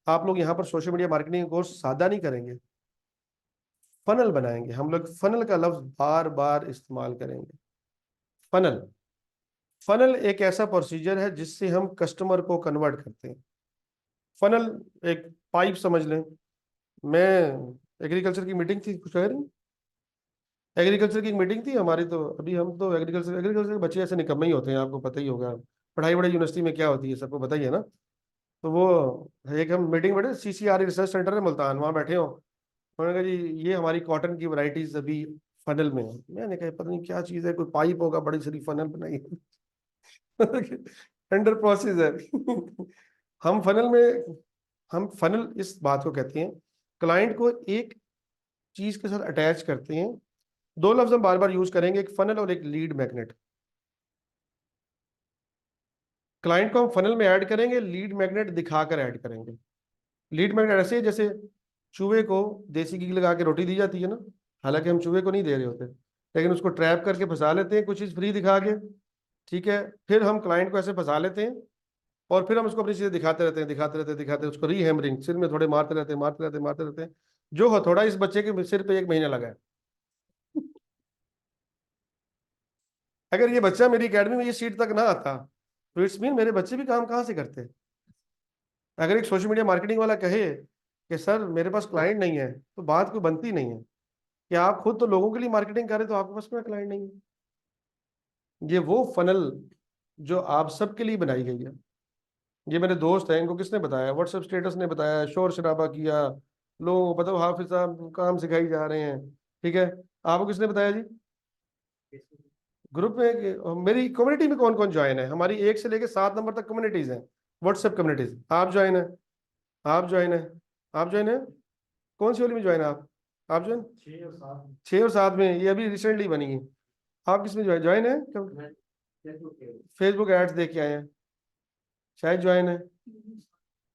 [SPEAKER 1] आप लोग यहाँ पर सोशल मीडिया मार्केटिंग कोर्स सादा नहीं करेंगे, फनल बनाएंगे हम लोग। फनल का लफ्ज बार बार इस्तेमाल करेंगे। फनल। फनल एक ऐसा प्रोसीजर है जिससे हम कस्टमर को कन्वर्ट करते हैं। फनल एक पाइप समझ लें। मैं एग्रीकल्चर की मीटिंग थी, कुछ कह रही? एग्रीकल्चर की एक मीटिंग थी हमारी, तो अभी हम तो एग्रीकल्चर एग्रीकल्चर के बच्चे ऐसे निकम्मे ही होते हैं, आपको पता ही होगा। पढ़ाई बड़ी यूनिवर्सिटी में क्या होती है सबको पता ही है ना। तो वो एक हम मीटिंग बैठे, CCRE रिसर्च सेंटर है मुल्तान, वहाँ बैठे हो। उन्होंने कहा जी ये हमारी कॉटन की वैरायटीज अभी फनल में है। मैंने कहा पता नहीं क्या चीज़ है, कोई पाइप होगा, बड़ी सारी फनल बनाई अंडर प्रोसेस है हम फनल में, हम फनल इस बात को कहते हैं, क्लाइंट को एक चीज के साथ अटैच करते हैं। 2 लफ्ज हम बार बार यूज करेंगे, एक फनल और एक लीड मैग्नेट। क्लाइंट को हम फनल में ऐड करेंगे, लीड मैग्नेट दिखाकर ऐड करेंगे। लीड मैग्नेट ऐसे जैसे चूहे को देसी घी लगा के रोटी दी जाती है ना, हालांकि हम चूहे को नहीं दे रहे होते, लेकिन उसको ट्रैप करके फंसा लेते हैं कुछ चीज फ्री दिखा के। ठीक है, फिर हम क्लाइंट को ऐसे फंसा लेते हैं, और फिर हम उसको अपनी चीजें दिखाते रहते हैं, दिखाते रहते हैं, दिखाते हैं, उसको रीहैमरिंग, सिर में थोड़े मारते रहते हैं, मारते रहते हैं, मारते रहते हैं। जो हथौड़ा इस बच्चे के सिर पे 1 महीना लगा है। अगर ये बच्चा मेरी एकेडमी में ये सीट तक ना आता, तो इट्स मीन मेरे बच्चे भी काम कहाँ से करते। अगर एक सोशल मीडिया मार्केटिंग वाला कहे कि सर मेरे पास क्लाइंट नहीं है, तो बात कोई बनती नहीं है। कि आप खुद तो लोगों के लिए मार्केटिंग करें तो आपके पास में क्लाइंट नहीं है। ये वो फनल जो आप सबके लिए बनाई गई है। ये मेरे दोस्त हैं, इनको किसने बताया? व्हाट्सएप स्टेटस ने बताया, शोर शराबा किया, लोगों को बताओ हाफिज साहब काम सिखाई जा रहे हैं। ठीक है, आपको किसने बताया जी? ग्रुप में मेरी कम्युनिटी में कौन कौन ज्वाइन है? हमारी 1 से लेकर 7 नंबर तक कम्युनिटीज हैं, व्हाट्सएप कम्युनिटीज। आप ज्वाइन है? आप ज्वाइन है? आप ज्वाइन है? कौन सी वाली में ज्वाइन है आप ज्वाइन? 6 और 7 में, ये अभी रिसेंटली बनी है। आप किस में ज्वाइन ज्वाइन है? फेसबुक एड्स देख के आए हैं शायद ज्वाइन है।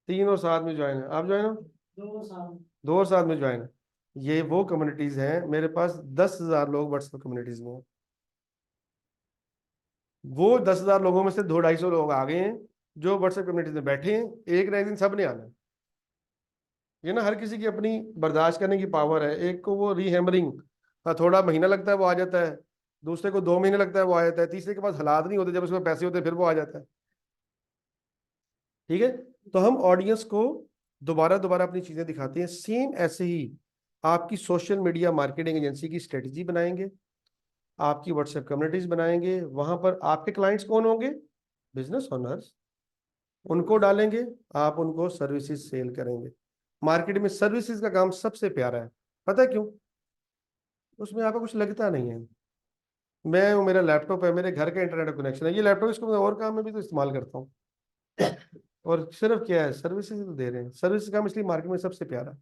[SPEAKER 1] 3 और 7 में ज्वाइन है। आप ज्वाइन हो? 2 और 7 में ज्वाइन है। ये वो कम्युनिटीज हैं, मेरे पास 10,000 लोग व्हाट्सएप कम्युनिटीज में हैं। वो 10,000 लोगों में से 200-250 लोग आ गए हैं जो व्हाट्सएप कम्युनिटीज में बैठे हैं, एक ना एक दिन सब ने आना है। ये ना हर किसी की अपनी बर्दाश्त करने की पावर है। एक को वो रीहैमरिंग, हाँ, थोड़ा महीना लगता है वो आ जाता है, दूसरे को 2 महीने लगता है वो आ जाता है, तीसरे के पास हालात नहीं होते, जब उसके पास पैसे होते हैं फिर वो आ जाता है। ठीक है, तो हम ऑडियंस को दोबारा दोबारा अपनी चीजें दिखाते हैं। सेम ऐसे ही आपकी सोशल मीडिया मार्केटिंग एजेंसी की स्ट्रेटजी बनाएंगे, आपकी व्हाट्सएप कम्युनिटीज बनाएंगे, वहां पर आपके क्लाइंट्स कौन होंगे? बिजनेस ओनर्स, उनको डालेंगे, आप उनको सर्विसेज सेल करेंगे। मार्केट में सर्विसेज का काम सबसे प्यारा है, पता है क्यों? उसमें आपको कुछ लगता नहीं है। मैं, मेरा लैपटॉप है, मेरे घर का इंटरनेट कनेक्शन है, ये लैपटॉप इसको मैं और काम में भी तो इस्तेमाल करता हूँ। और सिर्फ क्या है, सर्विसेज तो दे रहे हैं। सर्विस काम इसलिए मार्केट में सबसे प्यारा।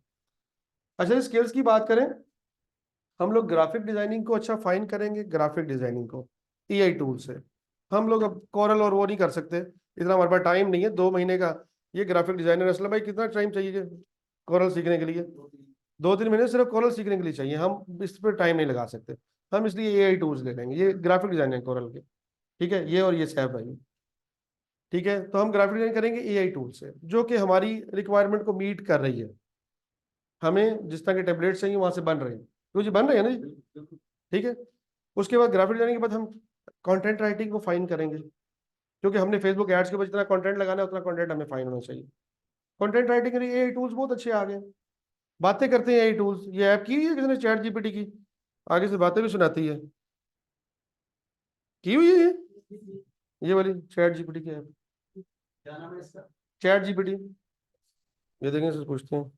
[SPEAKER 1] अच्छा, स्किल्स की बात करें, हम लोग ग्राफिक डिजाइनिंग को अच्छा फाइन करेंगे, ग्राफिक डिजाइनिंग को एआई टूल से। हम लोग अब कोरल और वो नहीं कर सकते, इतना हमारे पास टाइम नहीं है। 2 महीने का ये ग्राफिक डिजाइनर, असलम भाई कितना टाइम चाहिए कोरल सीखने के लिए? 2-3 महीने सिर्फ कोरल सीखने के लिए चाहिए, हम इस पर टाइम नहीं लगा सकते। हम इसलिए एआई टूल्स ले लेंगे, ये ग्राफिक डिजाइनर है कोरल के। ठीक है, ये और ये सैफ भाई। ठीक है, तो हम ग्राफिक डिजाइन करेंगे एआई टूल से, जो कि हमारी रिक्वायरमेंट को मीट कर रही है। हमें जिस तरह के टेम्पलेट चाहिए वहां से बन रहे हैं, तो जी बन रहे हैं ना जी। ठीक है, उसके बाद ग्राफिक डिजाइनिंग के बाद हम कंटेंट राइटिंग को फाइन करेंगे, क्योंकि हमने फेसबुक एड्स के ऊपर जितना कंटेंट लगाना है उतना कंटेंट हमें फाइन होना चाहिए। कंटेंट राइटिंग के लिए एआई टूल्स बहुत अच्छे आ गए, बातें करते हैं एआई टूल्स। ये ऐप की है किसी ने, चैट जीपीटी की, आगे से बातें भी सुनाती है, की हुई है ये वाली चैट जीपीटी की ऐप। क्या नाम है इसका? Chat GPT. ये देखें, इससे पूछते हैं।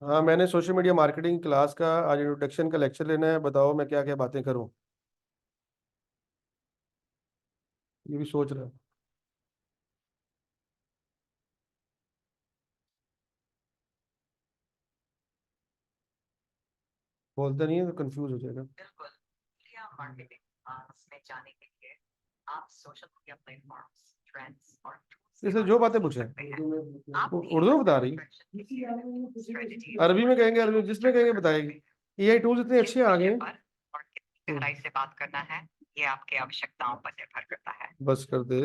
[SPEAKER 1] हाँ, मैंने सोशल मीडिया मार्केटिंग क्लास का आज इंट्रोडक्शन का लेक्चर लेना है, बताओ मैं क्या क्या बातें करूँ? ये भी सोच रहा है। बोलता नहीं है तो कंफ्यूज हो जाएगा।
[SPEAKER 2] बिल्कुल, मीडिया मार्केटिंग क्लास में जाने के लिए आप सोशल मीडिया प्लेटफॉर्म्स, ट्रेंड्स और tools के
[SPEAKER 1] इसलिए
[SPEAKER 2] बारे
[SPEAKER 1] जो
[SPEAKER 2] में
[SPEAKER 1] बातें
[SPEAKER 2] सीख
[SPEAKER 1] पूछे
[SPEAKER 2] सकते हैं। आप
[SPEAKER 1] उर्दू में बता रही,
[SPEAKER 2] स्ट्रेटजी
[SPEAKER 1] अरबी में कहेंगे, अरबी जिसमें कहेंगे बताएगी। एआई टूल्स इतने अच्छे आ गए हैं।
[SPEAKER 2] और कितनी गहराई से बात करना है, ये आपके आवश्यकताओं पर निर्भर करता है।
[SPEAKER 1] बस कर दे,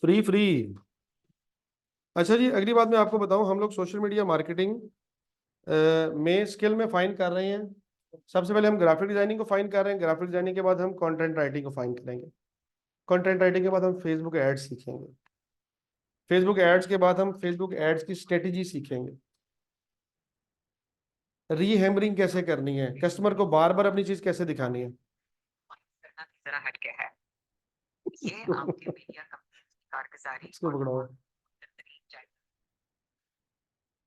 [SPEAKER 1] फ्री फ्री। अच्छा जी, अगली बात मैं आपको बताऊं, हम लोग सोशल मीडिया मार्केटिंग में स्किल में फाइन कर रहे हैं। सबसे पहले हम ग्राफिक डिजाइनिंग को फाइन कर रहे हैं, ग्राफिक डिजाइनिंग के बाद हम कंटेंट राइटिंग को फाइन करेंगे, कंटेंट राइटिंग के बाद हम फेसबुक एड्स सीखेंगे, फेसबुक एड्स के बाद हम फेसबुक एड्स की स्ट्रेटेजी सीखेंगे, रीहैमरिंग कैसे करनी है, कस्टमर को बार बार अपनी चीज कैसे दिखानी है।
[SPEAKER 2] करना जरा हटके है, ये आपके मीडिया कंपनी की कारगुजारी
[SPEAKER 1] इसको
[SPEAKER 2] और
[SPEAKER 1] पकड़ाओ।
[SPEAKER 2] बेहतरीन जायजा।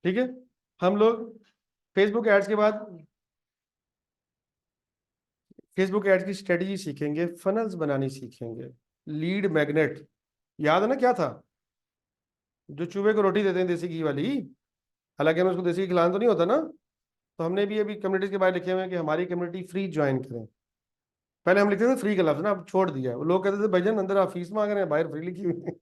[SPEAKER 1] ठीक है, हम लोग फेसबुक एड्स के बाद फेसबुक एड्स की स्ट्रेटेजी सीखेंगे, फनल्स बनानी सीखेंगे, लीड मैग्नेट, याद है ना क्या था? जो चूहे को रोटी देते हैं देसी घी वाली, हालांकि हमें उसको देसी घी खिलाना तो नहीं होता ना। तो हमने भी अभी कम्युनिटीज के बारे लिखे हुए हैं कि हमारी कम्युनिटी फ्री ज्वाइन करें। पहले हम लिखते थे फ्री का लफ्ज ना, अब छोड़ दिया है। वो लोग कहते थे भाईजान अंदर आप फीस मांग रहे हैं, बाहर फ्री लिखी हुई है।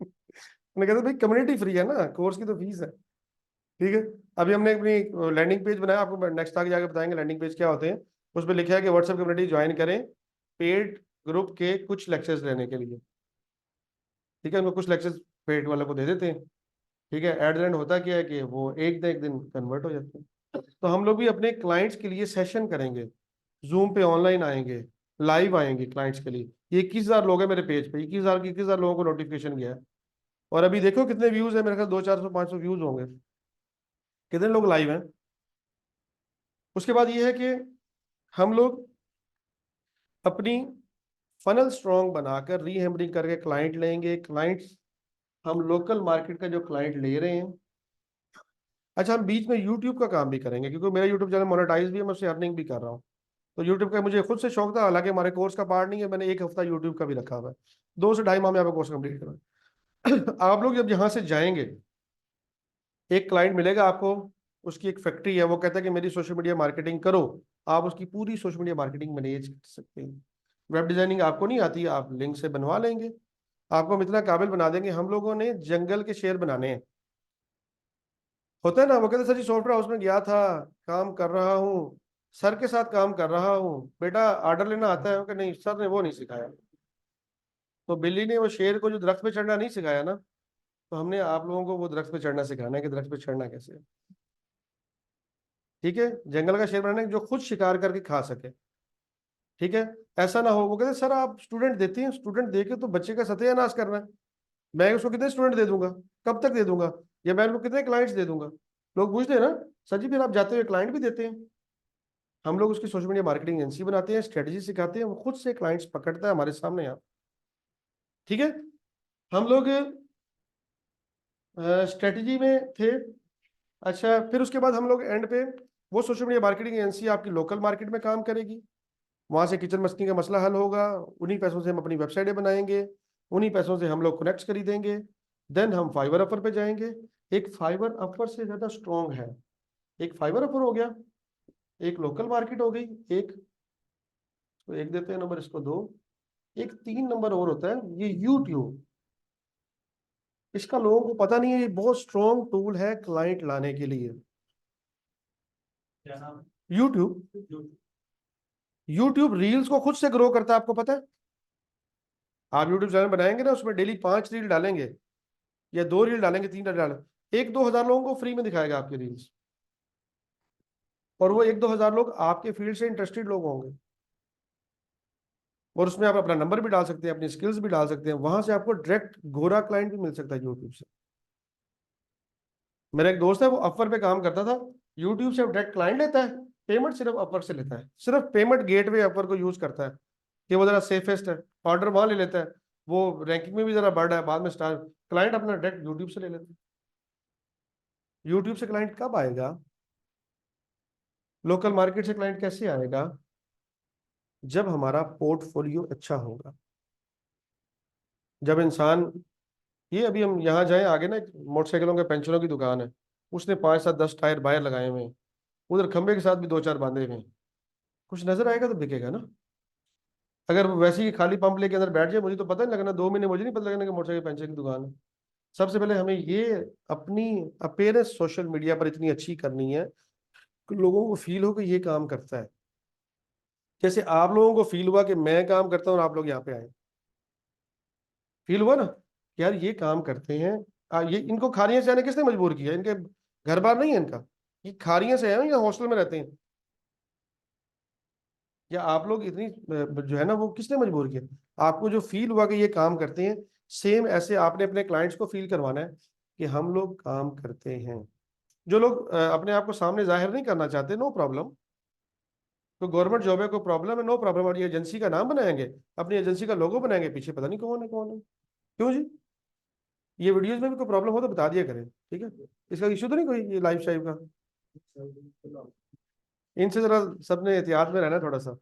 [SPEAKER 1] उन्हें कहते भाई कम्युनिटी फ्री है ना, कोर्स की तो फीस है। ठीक है, अभी हमने अपनी लैंडिंग पेज बनाया, आपको नेक्स्ट आगे जाकर बताएंगे लैंडिंग पेज क्या होते हैं। उस पर लिखा है कि व्हाट्सएप कम्युनिटी ज्वाइन करें पेड ग्रुप के कुछ लेक्चर्स लेने के लिए। ठीक है, उनको कुछ लेक्चर्स पेड वालों को दे देते हैं। ठीक है, एट द एंड होता क्या है कि वो एक दिन कन्वर्ट हो जाते हैं। तो हम लोग भी अपने क्लाइंट्स के लिए सेशन करेंगे, जूम पे ऑनलाइन आएंगे, लाइव आएंगे क्लाइंट्स के लिए। ये 21,000 लोग हैं मेरे पेज पे, 21,000 लोगों को नोटिफिकेशन गया है। और अभी देखो कितने व्यूज है, मेरे ख्याल 200-400-500 व्यूज होंगे। कितने लोग लाइव हैं। उसके बाद ये है कि हम लोग अपनी फनल स्ट्रॉन्ग बनाकर रीहेमरिंग करके क्लाइंट लेंगे। क्लाइंट्स हम लोकल मार्केट का जो क्लाइंट ले रहे हैं। अच्छा, हम बीच में यूट्यूब का काम भी करेंगे, क्योंकि मेरा यूट्यूब चैनल मोनेटाइज भी है, मैं उससे अर्निंग भी कर रहा हूँ। तो यूट्यूब का मुझे खुद से शौक था, हालांकि हमारे कोर्स का पार्ट नहीं है। मैंने 1 हफ्ता यूट्यूब का भी रखा हुआ है, 2 से ढाई माह में आपका कोर्स कंप्लीट करा। आप लोग जब यहाँ से जाएंगे, एक क्लाइंट मिलेगा आपको, उसकी एक फैक्ट्री है, वो कहता है कि मेरी सोशल मीडिया मार्केटिंग करो। आप उसकी पूरी सोशल मीडिया मार्केटिंग मैनेज कर सकते हैं। वेब डिजाइनिंग आपको नहीं आती, आप लिंक से बनवा लेंगे, आपको हम इतना काबिल बना देंगे। हम लोगों ने जंगल के शेर बनाने हैं। होता है ना, वो कहते सर जी सॉफ्टवेयर हाउस में गया था, काम कर रहा हूँ, सर के साथ काम कर रहा हूँ, बेटा ऑर्डर लेना आता है कि नहीं, सर ने वो नहीं सिखाया। तो बिल्ली ने वो शेर को जो दरख्त पे चढ़ना नहीं सिखाया ना, तो हमने आप लोगों को वो दरख्त पे चढ़ना सिखाना है कि दरख्त पे चढ़ना कैसे है। ठीक है, जंगल का शेर बनाना है जो खुद शिकार करके खा सके। ठीक है, ऐसा ना हो वो कहते सर आप स्टूडेंट देते हैं, स्टूडेंट दे के तो बच्चे का सत्यानाश करना है, मैं उसको कितने स्टूडेंट दे दूंगा, कब तक दे दूंगा, या मैं उनको कितने क्लाइंट्स दे दूंगा। लोग पूछते हैं ना, सर जी फिर आप जाते हुए क्लाइंट भी देते हैं। हम लोग उसकी सोशल मीडिया मार्केटिंग एजेंसी बनाते हैं, स्ट्रेटेजी सिखाते हैं, वो खुद से क्लाइंट्स पकड़ता है हमारे सामने यहाँ। ठीक है, हम लोग स्ट्रेटेजी में थे। अच्छा, फिर उसके बाद हम लोग एंड पे, वो सोशल मीडिया मार्केटिंग एजेंसी आपकी लोकल मार्केट में काम करेगी, वहां से किचन मस्ती का मसला हल होगा, उन्हीं पैसों से हम अपनी वेबसाइटें बनाएंगे, उन्हीं पैसों से हम लोग कनेक्ट खरीदेंगे। देन हम फाइबर अपर पे जाएंगे। एक फाइबर अपर से ज्यादा स्ट्रॉन्ग है, एक फाइबर अपर हो गया, एक लोकल मार्केट हो गई, एक तो एक देते हैं नंबर, इसको दो, एक 3 नंबर और होता है ये यूट्यूब। इसका लोगों को पता नहीं है, ये बहुत स्ट्रॉन्ग टूल है क्लाइंट लाने के लिए।
[SPEAKER 3] क्या नाम?
[SPEAKER 1] यूट्यूब, यूट्यूब रील्स को खुद से ग्रो करता है, आपको पता है। आप यूट्यूब चैनल बनाएंगे ना, उसमें डेली 5 रील डालेंगे या 2 रील डालेंगे, 3 रील डालेंगे, 1-2 हजार लोगों को फ्री में दिखाएगा आपके रील्स। और वो 1-2 हजार लोग आपके फील्ड से इंटरेस्टेड लोग होंगे, और उसमें आप अपना नंबर भी डाल सकते हैं, अपनी स्किल्स भी डाल सकते हैं, वहां से आपको डायरेक्ट गोरा क्लाइंट भी मिल सकता है यूट्यूब से। मेरा एक दोस्त है, वो अपवर पे काम करता था, यूट्यूब से डायरेक्ट क्लाइंट लेता है, पेमेंट सिर्फ अपवर से लेता है, सिर्फ पेमेंट गेटवे अपवर को यूज करता है कि वो जरा सेफेस्ट है, ऑर्डर वहां ले लेता है, वो रैंकिंग में भी जरा बढ़ है, बाद में स्टार क्लाइंट अपना डायरेक्ट यूट्यूब से ले लेते हैं। यूट्यूब से क्लाइंट कब आएगा, लोकल मार्केट से क्लाइंट कैसे आएगा, जब हमारा पोर्टफोलियो अच्छा होगा। जब इंसान, ये अभी हम यहाँ जाए आगे ना, मोटरसाइकिलों के पेंचरों की दुकान है, उसने 5-7-10 टायर बाहर लगाए हुए हैं, उधर खंबे के साथ भी 2-4 बांधे हुए हैं, कुछ नजर आएगा तो बिकेगा ना। अगर वो वैसे ही खाली पंप लेके अंदर बैठ जाए, मुझे तो पता नहीं लगना, 2 महीने मुझे नहीं पता लगना कि मोटरसाइकिल पंचर की दुकान है। सबसे पहले हमें ये अपनी अपेयरेंस सोशल मीडिया पर इतनी अच्छी करनी है कि लोगों को फील हो कि ये काम करता है। जैसे आप लोगों को फील हुआ कि मैं काम करता हूँ और आप लोग यहाँ पे आए, फील हुआ ना कि यार ये काम करते हैं। ये इनको खारियां से आने किसने मजबूर किया, इनके घर बार नहीं है इनका, ये खारियां से आए हैं या हॉस्टल में रहते हैं, या आप लोग इतनी जो है ना, वो किसने मजबूर किया, आपको जो फील हुआ कि ये काम करते हैं। सेम ऐसे आपने अपने क्लाइंट्स को फील करवाना है कि हम लोग काम करते हैं। जो लोग अपने आप को सामने जाहिर नहीं करना चाहते, नो प्रॉब्लम, तो गवर्नमेंट जॉब है, कोई प्रॉब्लम है, नो प्रॉब्लम, और ये एजेंसी का नाम बनाएंगे, अपनी एजेंसी का लोगो बनाएंगे, पीछे पता नहीं कौन है कौन है। क्यों जी, ये वीडियोस में भी कोई प्रॉब्लम हो तो बता दिया करें, ठीक है, इसका इशू तो नहीं कोई, ये लाइफ स्टाइल का। इनसे जरा सबने एहतियात में रहना थोड़ा सा,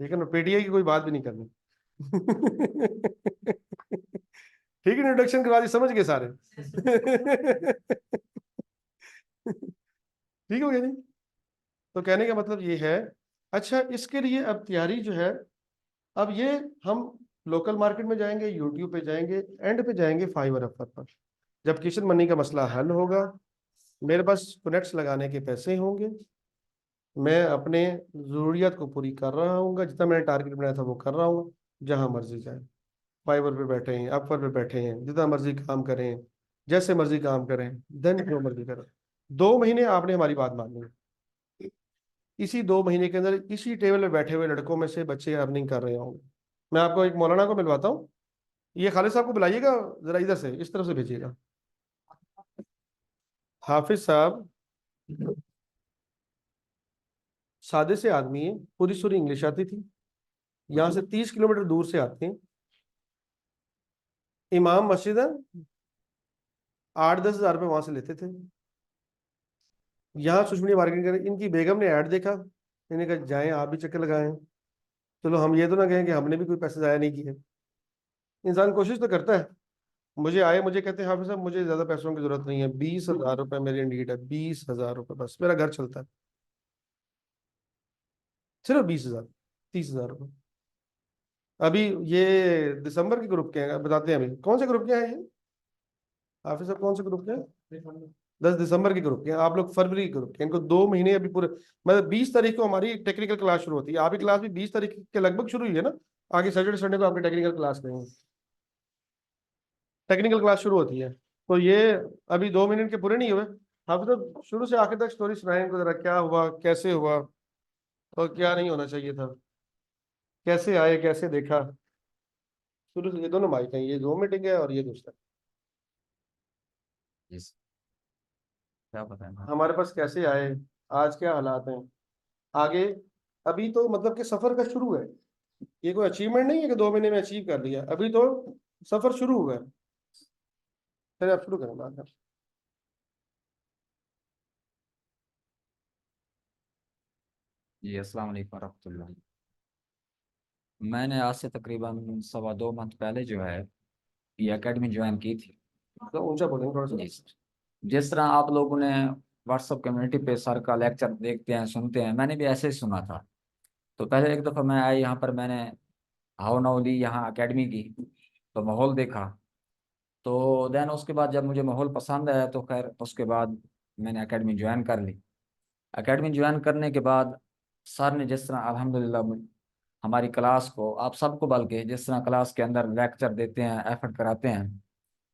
[SPEAKER 1] ठीक है ना, पेटीआई की कोई बात भी नहीं करनी। ठीक है, इंट्रोडक्शन के बाद ये समझ गए सारे। ठीक हो गया नहीं, तो कहने का मतलब ये है। अच्छा, इसके लिए अब तैयारी जो है, अब ये हम लोकल मार्केट में जाएंगे, यूट्यूब पे जाएंगे, एंड पे जाएंगे फाइवर अपर पर। जब किचन मनी का मसला हल होगा, मेरे पास कनेक्ट्स लगाने के पैसे होंगे, मैं अपने जरूरियात को पूरी कर रहा हूँ, जितना मैंने टारगेट बनाया था वो कर रहा हूँ, जहां मर्जी जाए, फाइवर पे बैठे हैं, अपवर पे बैठे हैं, जितना मर्जी काम करें, जैसे मर्जी काम करें, देन जो मर्जी करें। 2 महीने आपने हमारी बात माननी है, इसी 2 महीने के अंदर इसी टेबल पे बैठे हुए लड़कों में से बच्चे अर्निंग कर रहे होंगे। मैं आपको एक मौलाना को मिलवाता हूँ, ये खालिद साहब को बुलाइएगा, जरा इधर से इस तरफ से भेजिएगा। हाफिज साहब सादे से आदमी है, पूरी सूरी इंग्लिश आती थी, यहाँ से 30 किलोमीटर दूर से आते हैं, इमाम मस्जिद है, 8-10 हजार रुपये वहां से लेते थे, यहाँ सुशमनी मार्केटिंग करें। इनकी बेगम ने ऐड देखा, इन्हें कहा जाएं आप भी चक्कर लगाएं। चलो हम ये तो ना कहें कि हमने भी कोई पैसे जाया नहीं किए, इंसान कोशिश तो करता है। मुझे आए, मुझे कहते हैं हाफिज साहब मुझे ज्यादा पैसों की जरूरत नहीं है, 20 हजार रुपये मेरी नीड है, 20 हजार रुपये बस, मेरा घर चलता है, सिर्फ 20 हजार, 30 हजार रुपये। अभी ये दिसंबर के ग्रुप के हैं, बताते हैं अभी कौन से ग्रुप के हैं ये, हाफिज साहब कौन से ग्रुप के हैं, 10 दिसंबर के ग्रुप के, आप लोग फरवरी के ग्रुप के, इनको 2 महीने अभी पूरे, मतलब 20 तारीख को हमारी टेक्निकल क्लास शुरू होती है, आपकी क्लास भी 20 तारीख के लगभग शुरू हुई है ना, आगे सैटरडे संडे को आपकी टेक्निकल क्लास करेंगे, टेक्निकल क्लास शुरू होती है। तो ये अभी 2 मिनट के पूरे नहीं हुए, आप तो शुरू से आखिर तक स्टोरी सुनाएं इनको जरा, क्या हुआ, कैसे हुआ, और क्या नहीं होना चाहिए था, कैसे आए, कैसे देखा, शुरू से। ये दोनों माइक हैं, ये Zoom मीटिंग है और ये दूसरा,
[SPEAKER 3] यस, क्या बताएं।
[SPEAKER 1] हमारे पास कैसे आए, आज क्या हालात हैं, आगे। अभी तो मतलब कि सफर का शुरू है, ये कोई अचीवमेंट नहीं है कि 2 महीने में अचीव कर लिया, अभी तो सफर शुरू हुआ है। चलिए आप शुरू करें बात।
[SPEAKER 3] जी अस्सलाम वालेकुम रहमतुल्लाह। मैंने आज से तकरीबन 2.25 मंथ पहले जो है ये एकेडमी ज्वाइन की थी।
[SPEAKER 1] तो ऊंचा बोलेंगे थोड़ा सा।
[SPEAKER 3] जी सर, जिस तरह आप लोगों ने व्हाट्सएप कम्युनिटी पे सर का लेक्चर देखते हैं सुनते हैं, मैंने भी ऐसे ही सुना था। तो पहले एक दफ़ा मैं आई यहाँ पर, मैंने हाउ नाउ ली यहाँ एकेडमी की, तो माहौल देखा। तो देन उसके बाद जब मुझे माहौल पसंद आया तो खैर उसके बाद मैंने एकेडमी ज्वाइन कर ली। एकेडमी ज्वाइन करने के बाद सर ने जिस तरह अल्हम्दुलिल्लाह हमारी क्लास को, आप सबको बल्कि जिस तरह क्लास के अंदर लेक्चर देते हैं, एफर्ट कराते हैं,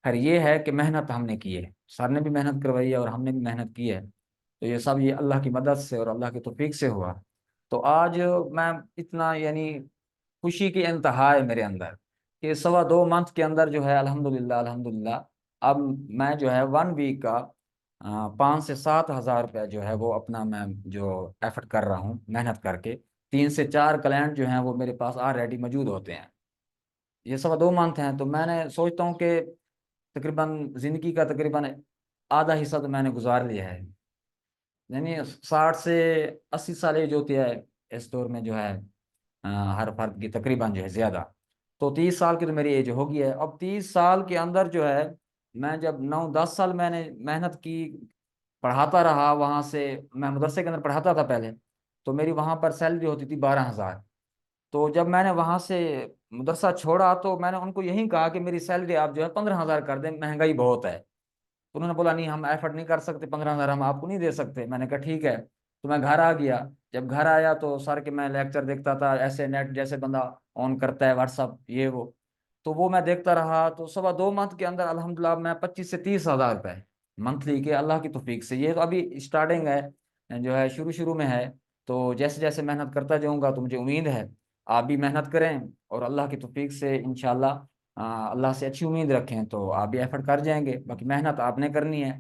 [SPEAKER 3] खैर ये है कि मेहनत हमने की है, सर ने भी मेहनत करवाई है और हमने भी मेहनत की है। तो ये सब ये अल्लाह की मदद से और अल्लाह की तौफीक से हुआ। तो आज मैं इतना यानी खुशी की इंतहा है मेरे अंदर कि 2.25 मंथ के अंदर जो है अल्हम्दुलिल्लाह अल्हम्दुलिल्लाह अब मैं जो है 1 वीक का 5 से 7 हज़ार रुपया जो है वो अपना मैं जो एफर्ट कर रहा हूँ मेहनत करके, 3 से 4 क्लाइंट जो हैं वो मेरे पास ऑलरेडी मौजूद होते हैं। ये 2.25 मंथ हैं, तो मैंने सोचता हूँ कि तकरीबन जिंदगी का तकरीबन आधा हिस्सा तो मैंने गुजार लिया है। यानी 60 से 80 साल एज होती है इस दौर में जो है, अ, हर फर्द की तकरीबन जो है ज्यादा। तो 30 साल की तो मेरी एज होगी है। अब 30 साल के अंदर जो है मैं जब 9-10 साल मैंने मेहनत की, पढ़ाता रहा वहां से, मैं मदरसे के अंदर पढ़ाता था पहले, तो मेरी वहां पर सैलरी होती थी 12,000। तो जब मैंने वहां से मदरसा छोड़ा तो मैंने उनको यही कहा कि मेरी सैलरी आप जो है 15,000 कर दें, महंगाई बहुत है। तो उन्होंने बोला नहीं हम एफर्ट नहीं कर सकते, 15,000 हम आपको नहीं दे सकते। मैंने कहा ठीक है। तो मैं घर आ गया। जब घर आया तो सर के मैं लेक्चर देखता था, ऐसे नेट जैसे बंदा ऑन करता है व्हाट्सअप ये वो, तो वो मैं देखता रहा। तो 2.25 मंथ के अंदर अल्हम्दुलिल्लाह मैं 25 से 30 हज़ार रुपए मंथली के अल्लाह की तौफीक से, ये तो अभी स्टार्टिंग है जो है, शुरू शुरू में है। तो जैसे जैसे मेहनत करता जाऊंगा तो मुझे उम्मीद है आप भी मेहनत करें और अल्लाह की तौफीक से इंशाल्लाह अल्लाह से अच्छी उम्मीद रखें तो आप भी एफर्ट कर जाएंगे। बाकी मेहनत आपने करनी है,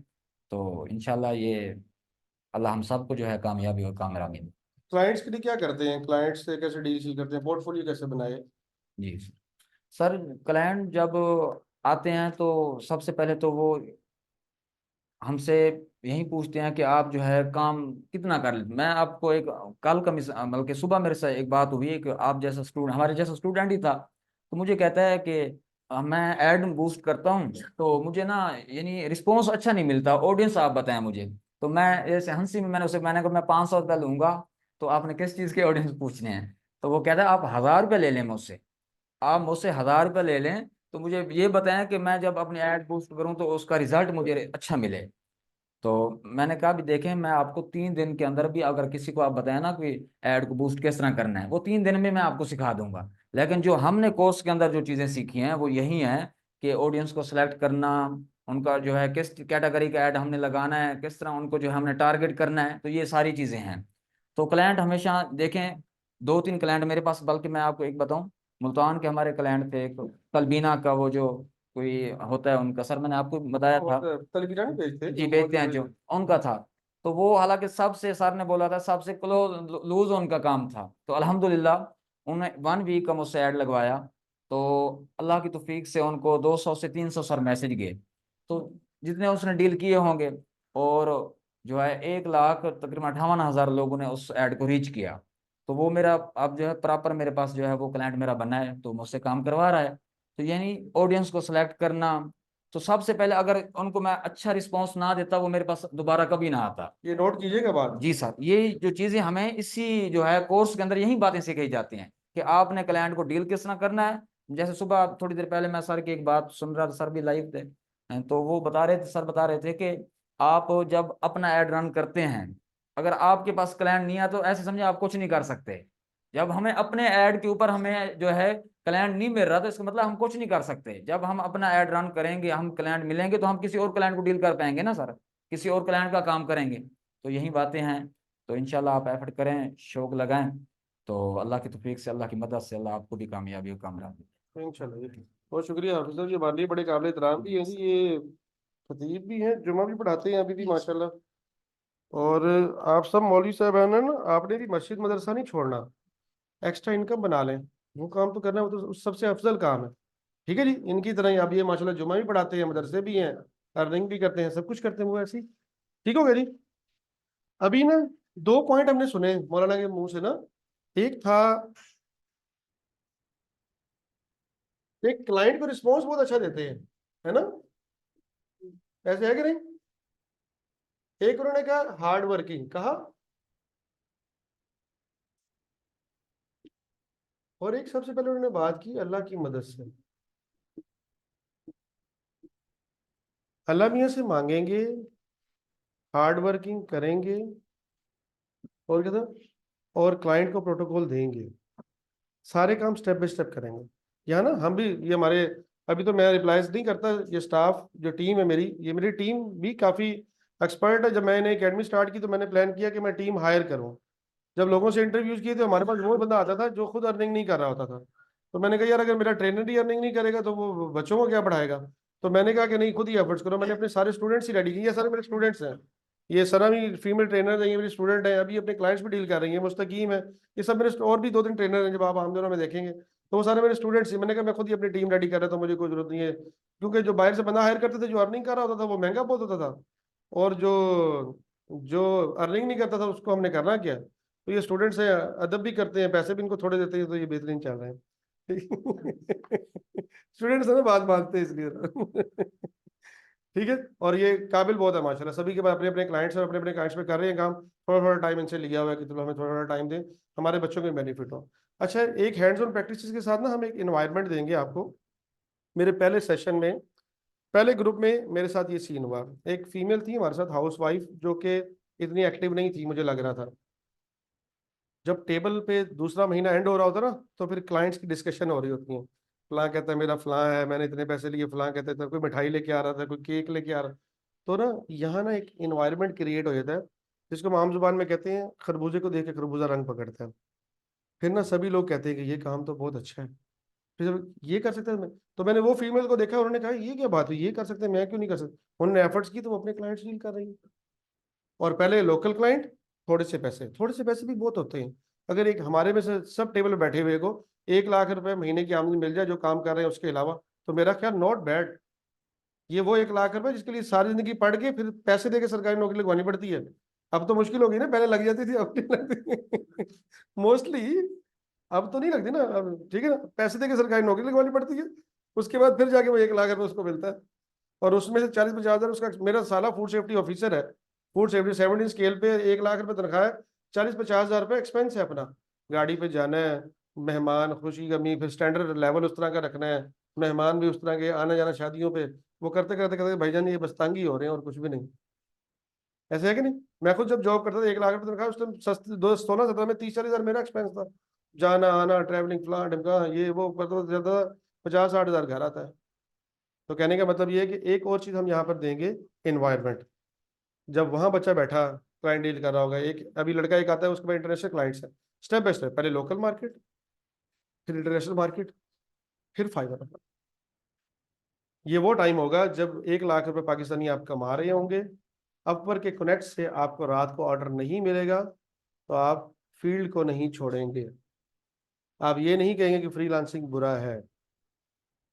[SPEAKER 3] तो इंशाल्लाह ये अल्लाह हम सबको जो है कामयाबी और कामयाबी दे।
[SPEAKER 1] क्लाइंट्स के लिए क्या करते हैं, क्लाइंट्स से कैसे डील करते हैं, पोर्टफोलियो कैसे बनाए।
[SPEAKER 3] जी सर, क्लाइंट जब आते हैं तो सबसे पहले तो वो हमसे यही पूछते हैं कि आप जो है काम कितना कर लेते। मैं आपको एक कल का बल्कि सुबह मेरे से एक बात हुई कि आप जैसा स्टूडेंट, हमारे जैसा स्टूडेंट ही था, तो मुझे कहता है कि मैं ऐड बूस्ट करता हूँ तो मुझे ना यानी रिस्पॉन्स अच्छा नहीं मिलता, ऑडियंस आप बताएं मुझे। तो मैं ऐसे हंसी में मैंने कहा मैं 500 रुपया लूंगा, तो आपने किस चीज़ के ऑडियंस पूछने हैं। तो वो कहता है आप 1,000 रुपया ले लें मुझसे, आप मुझसे 1,000 रुपया ले लें, तो मुझे ये बताएं कि मैं जब अपनी ऐड बूस्ट करूं तो उसका रिजल्ट मुझे अच्छा मिले। तो मैंने कहा भी देखें, मैं आपको 3 दिन के अंदर भी अगर किसी को आप बताए ना कि ऐड को बूस्ट किस तरह करना है, वो 3 दिन में मैं आपको सिखा दूंगा। लेकिन जो हमने कोर्स के अंदर जो चीज़ें सीखी हैं वो यही है कि ऑडियंस को सिलेक्ट करना, उनका जो है किस कैटेगरी का ऐड हमने लगाना है, किस तरह उनको जो है हमने टारगेट करना है, तो ये सारी चीज़ें हैं। तो क्लाइंट हमेशा देखें, 2-3 क्लाइंट मेरे पास, बल्कि मैं आपको एक बताऊं, मुल्तान के हमारे क्लाइंट थे एक, तलबीना का वो जो कोई होता है उनका, सर मैंने आपको बताया था।
[SPEAKER 1] तलबीरा नहीं बेचते
[SPEAKER 3] जी बेचते हैं जो, उनका था। तो वो हालांकि सबसे, सर ने बोला था सबसे क्लोज लूज उनका काम था। तो अल्हम्दुलिल्लाह उन्हें 1 वीक का मुझसे ऐड लगवाया, तो अल्लाह की तौफीक से उनको 200 से 300 सर मैसेज गए, तो जितने उसने डील किए होंगे, और जो है 1,00,000 तकरीबन 58,000 लोगों ने उस ऐड को रीच किया। तो वो मेरा अब जो है प्रॉपर मेरे पास जो है वो क्लाइंट मेरा बना है, तो मुझसे काम करवा रहा है। तो यानी ऑडियंस को सिलेक्ट करना, तो सबसे पहले अगर उनको मैं अच्छा रिस्पांस ना देता वो मेरे पास दोबारा कभी ना आता।
[SPEAKER 1] ये नोट कीजिएगा बात।
[SPEAKER 3] जी सर, ये जो चीजें हमें इसी जो है कोर्स के अंदर यही बातें सिखाई जाती हैं कि आपने क्लाइंट को डील किस तरह करना है। जैसे सुबह थोड़ी देर पहले मैं सर की एक बात सुन रहा था, सर भी लाइव थे, तो वो बता रहे थे, सर बता रहे थे कि आप जब अपना ऐड रन करते हैं, अगर आपके पास क्लाइंट नहीं है तो ऐसे समझे आप कुछ नहीं कर सकते। जब हमें अपने ऐड के ऊपर हमें जो है क्लाइंट नहीं मिल रहा तो इसका मतलब हम कुछ नहीं कर सकते। जब हम अपना ऐड रन करेंगे, हम क्लाइंट मिलेंगे तो हम किसी और क्लाइंट को डील कर पाएंगे ना सर, किसी और क्लाइंट का काम करेंगे। तो यही बातें हैं। तो इंशाल्लाह आप एफर्ट करें, शौक लगाएं, तो अल्लाह की तौफीक से, अल्लाह की मदद से अल्लाह आपको भी कामयाबी और कामयाब।
[SPEAKER 1] इंशाल्लाह जी। बहुत शुक्रिया हाफिज साहब, ये हमारे लिए बड़े काबिल एहतराम भी हैं जी। ये खतीब भी हैं, जुमा भी पढ़ाते हैं अभी भी माशाल्लाह। और आप सब मौलवी साहब हैं ना, आपने भी मस्जिद मदरसा नहीं छोड़ना, एक्स्ट्रा इनकम बना लें। वो काम तो करना, वो तो उस सबसे अफजल काम है। ठीक है जी, इनकी तरह ही आप ये माशाल्लाह जुमा भी पढ़ाते हैं, मदरसे भी हैं, अर्निंग भी करते हैं, सब कुछ करते हैं वो ऐसे ही। ठीक हो गया जी। अभी ना 2 पॉइंट हमने सुने मौलाना के मुंह से ना। एक था, एक क्लाइंट को रिस्पॉन्स बहुत अच्छा देते हैं, है ना, ऐसे है कि नहीं। एक उन्होंने कहा हार्ड वर्किंग कहा, और एक सबसे पहले उन्होंने बात की अल्लाह की मदद से। अल्लाह मियाँ से मांगेंगे, हार्ड वर्किंग करेंगे, और क्या था, और क्लाइंट को प्रोटोकॉल देंगे, सारे काम स्टेप बाय स्टेप करेंगे। यहाँ ना हम भी, ये हमारे, अभी तो मैं रिप्लाईज नहीं करता, ये स्टाफ जो टीम है मेरी, ये मेरी टीम भी काफ़ी एक्सपर्ट है। जब मैंने एकेडमी स्टार्ट की तो मैंने प्लान किया कि मैं टीम हायर करूँ। जब लोगों से इंटरव्यूज किए तो हमारे पास वो बंदा आता था जो खुद अर्निंग नहीं कर रहा होता था। तो मैंने कहा यार, अगर मेरा ट्रेनर ही अर्निंग नहीं करेगा तो वो बच्चों को क्या पढ़ाएगा। तो मैंने कहा कि नहीं, खुद ही एफर्ट्स करो। मैंने अपने सारे स्टूडेंट्स ही रेडी किए, ये सारे मेरे स्टूडेंट्स हैं। ये सना भी फीमेल ट्रेनर है, ये मेरी स्टूडेंट है, अभी अपने क्लाइंट्स भी डील कर रही है, मुस्तकीम है, ये सब मेरे, और भी 2-3 ट्रेनर हैं जब आप आमदों में देखेंगे तो वो सारे मेरे स्टूडेंट्स ही। मैंने कहा मैं खुद ही अपनी टीम रेडी कर रहा था, मुझे कोई जरूरत नहीं है, क्योंकि जो बाहर से बंदा हायर करते थे जो अर्निंग कर रहा होता था वो महंगा बहुत होता था, और जो जो अर्निंग नहीं करता था उसको हमने करना क्या। तो ये स्टूडेंट्स हैं, अदब भी करते हैं, पैसे भी इनको थोड़े देते हैं, तो ये बेहतरीन चल रहे हैं। स्टूडेंट्स हमें बात मानते हैं इसलिए। ठीक है, और ये काबिल बहुत है माशाल्लाह, सभी के पास अपने अपने क्लाइंट्स और अपने अपने क्लाइंट्स पे कर रहे हैं काम। थोड़ा थोड़ा टाइम इनसे लिया हुआ है कि चलो हमें थोड़ा थोड़ा टाइम दें, हमारे बच्चों को बेनिफिट हो। अच्छा, एक हैंड्स ऑन प्रैक्टिस के साथ ना हम एक इन्वायरमेंट देंगे आपको। मेरे पहले सेशन में, पहले ग्रुप में मेरे साथ ये सीन हुआ। एक फीमेल थी हमारे साथ, हाउस वाइफ, जो कि इतनी एक्टिव नहीं थी मुझे लग रहा था। जब टेबल पे दूसरा महीना एंड हो रहा होता ना, तो फिर क्लाइंट्स की डिस्कशन हो रही होती है। फलां कहता है मेरा फलां है, मैंने इतने पैसे लिए, फलां कहते थे कोई मिठाई लेके आ रहा था, कोई केक लेके आ रहा। तो ना यहाँ ना एक इन्वायरमेंट क्रिएट हो जाता है, जिसको हम आम जुबान में कहते हैं खरबूजे को देख के खरबूजा रंग पकड़ता है। फिर ना सभी लोग कहते हैं कि ये काम तो बहुत अच्छा है, फिर जब ये कर सकते हैं तो मैंने वो फीमेल को देखा, उन्होंने कहा ये क्या बात हुई, ये कर सकते हैं, मैं क्यों नहीं कर सकता। उन्होंने एफर्ट्स की तो वो अपने क्लाइंट्स डील कर रही है। और पहले लोकल क्लाइंट, थोड़े से पैसे भी बहुत होते हैं। अगर एक हमारे में से सब टेबल पे बैठे हुए को 1 लाख रुपए महीने की आमदनी मिल जाए जो काम कर रहे हैं उसके अलावा, तो मेरा ख्याल नॉट बैड। ये वो 1 लाख रुपए जिसके लिए सारी जिंदगी पढ़ के फिर पैसे दे के सरकारी नौकरी लगवानी पड़ती है। अब तो मुश्किल हो गई ना, पहले लग जाती थी, अब नहीं लगती मोस्टली। अब तो नहीं लगती ना, अब ठीक है ना, पैसे दे के सरकारी नौकरी लगवानी पड़ती है, उसके बाद फिर जाके वो 1 लाख रुपए उसको मिलता है। और उसमें से 40-50 हजार उसका, मेरा साला फूड सेफ्टी ऑफिसर है, फूड सेफ्टी 17 स्केल पे, 1 लाख रुपए तनख्वाह है, 40-50 हजार रुपये एक्सपेंस है अपना। गाड़ी पे जाना है, मेहमान खुशी गमी, फिर स्टैंडर्ड लेवल उस तरह का रखना है, मेहमान भी उस तरह के, आना जाना शादियों पे, वो करते करते करते भाईजान ये बस तंग ही हो रहे हैं और कुछ भी नहीं। ऐसे है कि नहीं। मैं खुद जब जॉब करता था, 1 लाख रुपए तनख्वाह, उस टाइम सस्ते 2016-17 में 30-40 हजार मेरा एक्सपेंस था, जाना आना ट्रैवलिंग फलां ढिमका ये वो करते जाता, 50-60 हजार घर आता है। तो कहने का मतलब ये है कि एक और चीज हम यहाँ पर देंगे, इन्वायरमेंट। जब वहां बच्चा बैठा क्लाइंट डील कर रहा होगा, एक अभी लड़का एक आता है उसके पास इंटरनेशनल क्लाइंट्स है, स्टेप बाय स्टेप, पहले लोकल मार्केट, फिर इंटरनेशनल मार्केट, फिर फाइबर। ये वो टाइम होगा जब 1 लाख रुपए पाकिस्तानी आप कमा रहे होंगे, अपवर के कनेक्ट से आपको रात को ऑर्डर नहीं मिलेगा तो आप फील्ड को नहीं छोड़ेंगे। आप ये नहीं कहेंगे कि फ्रीलांसिंग बुरा है,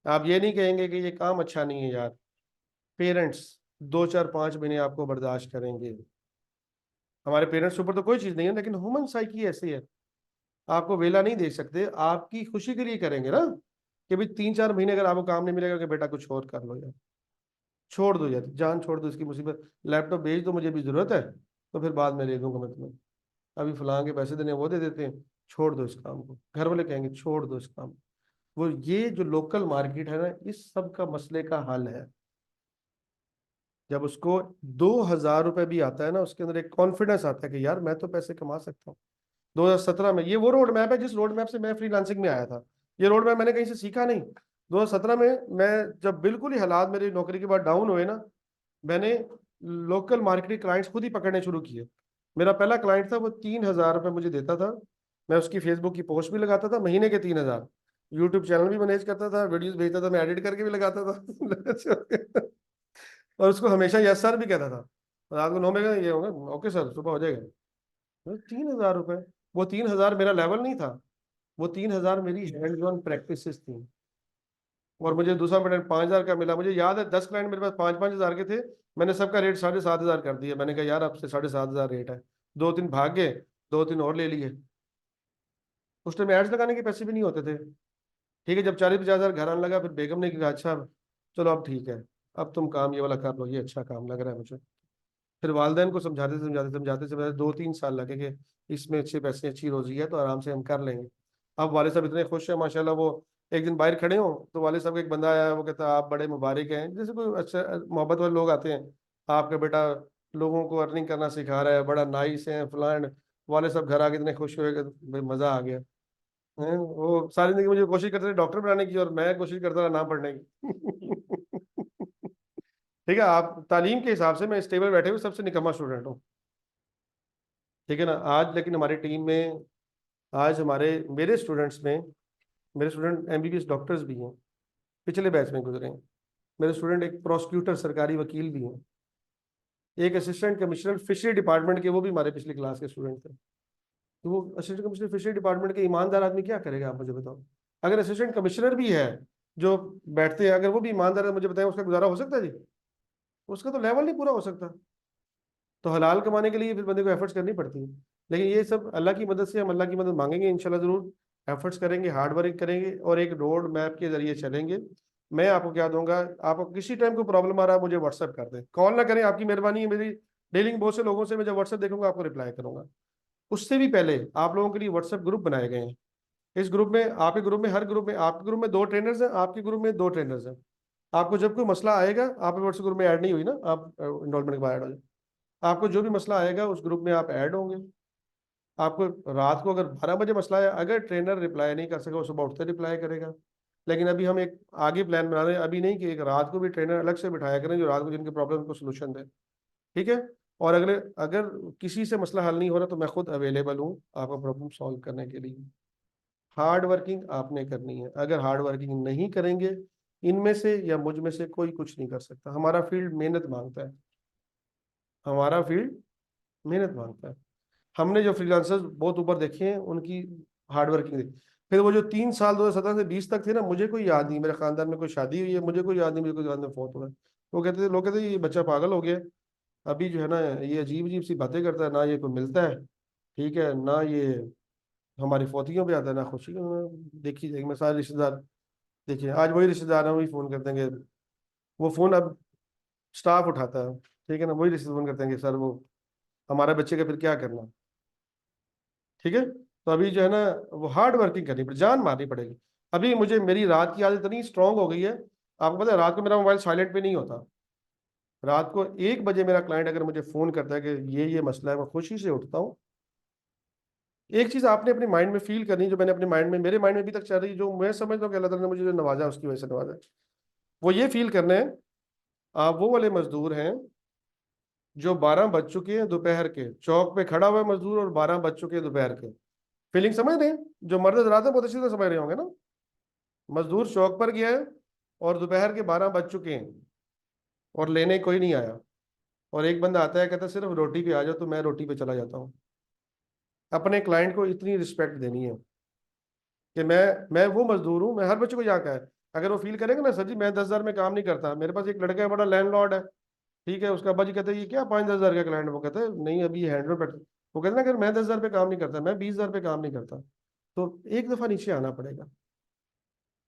[SPEAKER 1] आप ये नहीं कहेंगे कि ये काम अच्छा नहीं है यार। पेरेंट्स 2-4-5 महीने आपको बर्दाश्त करेंगे। हमारे पेरेंट्स के ऊपर तो कोई चीज नहीं है, लेकिन ह्यूमन साइकी ऐसी है, आपको वेला नहीं देख सकते, आपकी खुशी के लिए करेंगे ना, कि भाई 3-4 महीने अगर आपको काम नहीं मिलेगा कि बेटा कुछ और कर लो यार, छोड़ दो यार, जान छोड़ दो इसकी मुसीबत, लैपटॉप भेज दो, मुझे भी जरूरत है, तो फिर बाद में ले दूंगा मैं तुम्हें, अभी फलां के पैसे देने हैं, वो दे देते हैं, छोड़ दो इस काम को। घर वाले कहेंगे छोड़ दो इस काम को। वो ये जो लोकल मार्केट है ना, इस सब का मसले का हल है। जब उसको 2,000 रुपए भी आता है ना, उसके अंदर एक कॉन्फिडेंस आता है कि यार मैं तो पैसे कमा सकता हूँ। 2017 में ये वो रोड मैप है जिस रोड मैप से मैं फ्रीलांसिंग में आया था। ये रोड मैप मैंने कहीं से सीखा नहीं। 2017 में मैं जब बिल्कुल ही हालात मेरी नौकरी के बाद डाउन हुए ना, मैंने लोकल मार्केटिंग क्लाइंट्स खुद ही पकड़ने शुरू किए। मेरा पहला क्लाइंट था, वो 3,000 रुपये मुझे देता था। मैं उसकी फेसबुक की पोस्ट भी लगाता था, महीने के 3,000। यूट्यूब चैनल भी मैनेज करता था, वीडियोस भेजता था, मैं एडिट करके भी लगाता था और उसको हमेशा यस सर भी कहता था। रात को 9 बजे ये होगा, ओके सर, सुबह हो जाएगा। 3,000 रुपये। वो 3,000 मेरा लेवल नहीं था, वो 3,000 मेरी हैंड्स ऑन प्रैक्टिसेस थी। और मुझे दूसरा पेटेंट 5,000 का मिला। मुझे याद है 10 क्लाइंट मेरे पास 5,000 के थे। मैंने सबका रेट 7,500 कर दिया। मैंने कहा यार अब से 7,500 रेट है। 2-3 भाग गए, 2-3 और ले लिए। उस टाइम एड्स लगाने के पैसे भी नहीं होते थे। ठीक है, जब 40-50 हज़ार घर आने लगा, फिर बेगम ने कहा अच्छा चलो अब ठीक है, अब तुम काम ये वाला कर लो, ये अच्छा काम लग रहा है मुझे। फिर वालदेन को समझाते समझाते समझाते समझाते 2-3 साल लगे कि इसमें अच्छे पैसे, अच्छी रोजी है, तो आराम से हम कर लेंगे। अब वाले साहब इतने खुश हैं माशाल्लाह। वो एक दिन बाहर खड़े हो तो वाले साहब का एक बंदा आया, वो कहता आप बड़े मुबारक हैं, जैसे कोई अच्छा मोहब्बत वाले लोग आते हैं, आपका बेटा लोगों को अर्निंग करना सिखा रहा है, बड़ा नाइस है फलान। वाले साहब घर आके इतने खुश हुए कि भाई मजा आ गया। हैं, वो सारी जिंदगी मुझे कोशिश करते थे डॉक्टर बनाने की, और मैं कोशिश करता रहा ना पढ़ने की ठीक है, आप तालीम के हिसाब से मैं इस टेबल बैठे हुए सबसे निकम्मा स्टूडेंट हूँ। ठीक है ना। आज लेकिन हमारी टीम में, आज हमारे मेरे स्टूडेंट्स में, मेरे स्टूडेंट एमबीबीएस डॉक्टर्स भी हैं, पिछले बैच में गुजरे हैं। मेरे स्टूडेंट एक प्रोसिक्यूटर, सरकारी वकील भी हैं। एक असिस्टेंट कमिश्नर फिशरी डिपार्टमेंट के, वो भी हमारे पिछली क्लास के स्टूडेंट थे। तो वो असिस्टेंट कमिश्नर फिशरी डिपार्टमेंट के ईमानदार आदमी क्या करेगा, आप मुझे बताओ। अगर असिस्टेंट कमिश्नर भी है जो बैठते हैं, अगर वो भी ईमानदार है, मुझे बताएं उसका गुजारा हो सकता है जी? उसका तो लेवल नहीं पूरा हो सकता। तो हलाल कमाने के लिए फिर बंदे को एफर्ट्स करनी पड़ती है। लेकिन ये सब अल्लाह की मदद से, हम अल्लाह की मदद मांगेंगे इंशाल्लाह, जरूर एफर्ट्स करेंगे, हार्ड वर्क करेंगे और एक रोड मैप के जरिए चलेंगे। मैं आपको क्या दूंगा, आपको किसी टाइम को प्रॉब्लम आ रहा है मुझे व्हाट्सएप कर दें, कॉल ना करें, आपकी मेहरबानी है। मेरी डीलिंग बहुत से लोगों से, मैं जब व्हाट्सएप देखूंगा आपको रिप्लाई करूंगा। उससे भी पहले आप लोगों के लिए व्हाट्सएप ग्रुप बनाए गए हैं। इस ग्रुप में, आपके ग्रुप में, हर ग्रुप में, आपके ग्रुप में 2 ट्रेनर्स हैं, आपके ग्रुप में 2 ट्रेनर्स हैं। आपको जब कोई मसला आएगा, आप व्हाट्सएप ग्रुप में ऐड नहीं हुई ना, आप इनरोलमेंट के बाद ऐड हो जाए। आपको जो भी मसला आएगा उस ग्रुप में आप ऐड होंगे। आपको रात को अगर 12 बजे मसला है, अगर ट्रेनर रिप्लाई नहीं कर सका, वो सुबह उठते रिप्लाई करेगा। लेकिन अभी हम एक आगे प्लान बना रहे हैं, अभी नहीं, कि एक रात को भी ट्रेनर अलग से बिठाया करें जो रात को जिनके प्रॉब्लम को सोल्यूशन दे। ठीक है। और अगले, अगर किसी से मसला हल नहीं हो रहा तो मैं खुद अवेलेबल हूँ आपका प्रॉब्लम सॉल्व करने के लिए। हार्ड वर्किंग आपने करनी है। अगर हार्ड वर्किंग नहीं करेंगे, इनमें से या मुझ में से कोई कुछ नहीं कर सकता। हमारा फील्ड मेहनत मांगता है, हमारा फील्ड मेहनत मांगता है। हमने जो फ्रीलांसर्स बहुत ऊपर देखे हैं, उनकी हार्ड वर्किंग देखी। फिर वो जो 3 साल 2017 से 20 तक थे ना, मुझे कोई याद नहीं मेरे खानदान में कोई शादी हुई है, मुझे कोई याद नहीं मुझे कोई खानदान में फौत हुआ है। वो कहते थे, लोग कहते थे ये बच्चा पागल हो गया है, अभी जो है ना ये अजीब अजीब सी बातें करता है, ना ये कोई मिलता है, ठीक है, ना ये हमारी फौतियों पे आता है, ना खुशी। देखी जाएगी, मैं सारे रिश्तेदार देखिए, आज वही रिश्तेदार हैं, वही फोन करते हैं कि वो फोन अब स्टाफ उठाता है। ठीक है ना, वही रिश्तेदार फोन करते हैं कि सर वो हमारे बच्चे का फिर क्या करना। ठीक है। तो अभी जो है ना, वो हार्ड वर्किंग करनी पड़ेगी, जान मारनी पड़ेगी। अभी मुझे, मेरी रात की आदत इतनी स्ट्रांग हो गई है, आपको पता है रात को मेरा मोबाइल साइलेंट पे नहीं होता। रात को 1 बजे मेरा क्लाइंट अगर मुझे फोन करता है कि ये मसला है, मैं खुशी से उठता हूँ। एक चीज आपने अपने माइंड में फील करनी, जो मैंने अपने माइंड में, मेरे माइंड में अभी तक चल रही, जो मैं समझता हूँ कि अल्लाह ताला ने मुझे जो नवाजा उसकी वजह से नवाजा है, वो ये फील करना है, आप वो वाले मजदूर हैं जो 12 बज चुके हैं दोपहर के, चौक पे खड़ा हुआ है मजदूर, और 12 बज चुके हैं दोपहर के। फीलिंग समझ रहे हैं? जो मर्द रात में बहुत अच्छी तरह समझ रहे होंगे ना। मजदूर चौक पर गया है और दोपहर के 12 बज चुके हैं और लेने कोई नहीं आया, और एक बंदा आता है कहता है सिर्फ रोटी पे आ जाओ, तो मैं रोटी पे चला जाता हूँ। अपने क्लाइंट को इतनी रिस्पेक्ट देनी है कि मैं वो मजदूर हूँ। मैं हर बच्चे को यहाँ का है, अगर वो फील करेंगे ना, सर जी मैं 10,000 में काम नहीं करता, मेरे पास एक लड़का है बड़ा लैंडलॉर्ड है, ठीक है, उसका अब्बा जी कहते हैं ये क्या 5-10 हज़ार का क्लाइंट, वो कहता है नहीं अभी हैंडल बैठ, वो कहते हैं ना अगर मैं 10,000 पे काम नहीं करता, मैं 20,000 पे काम नहीं करता, तो एक दफा नीचे आना पड़ेगा,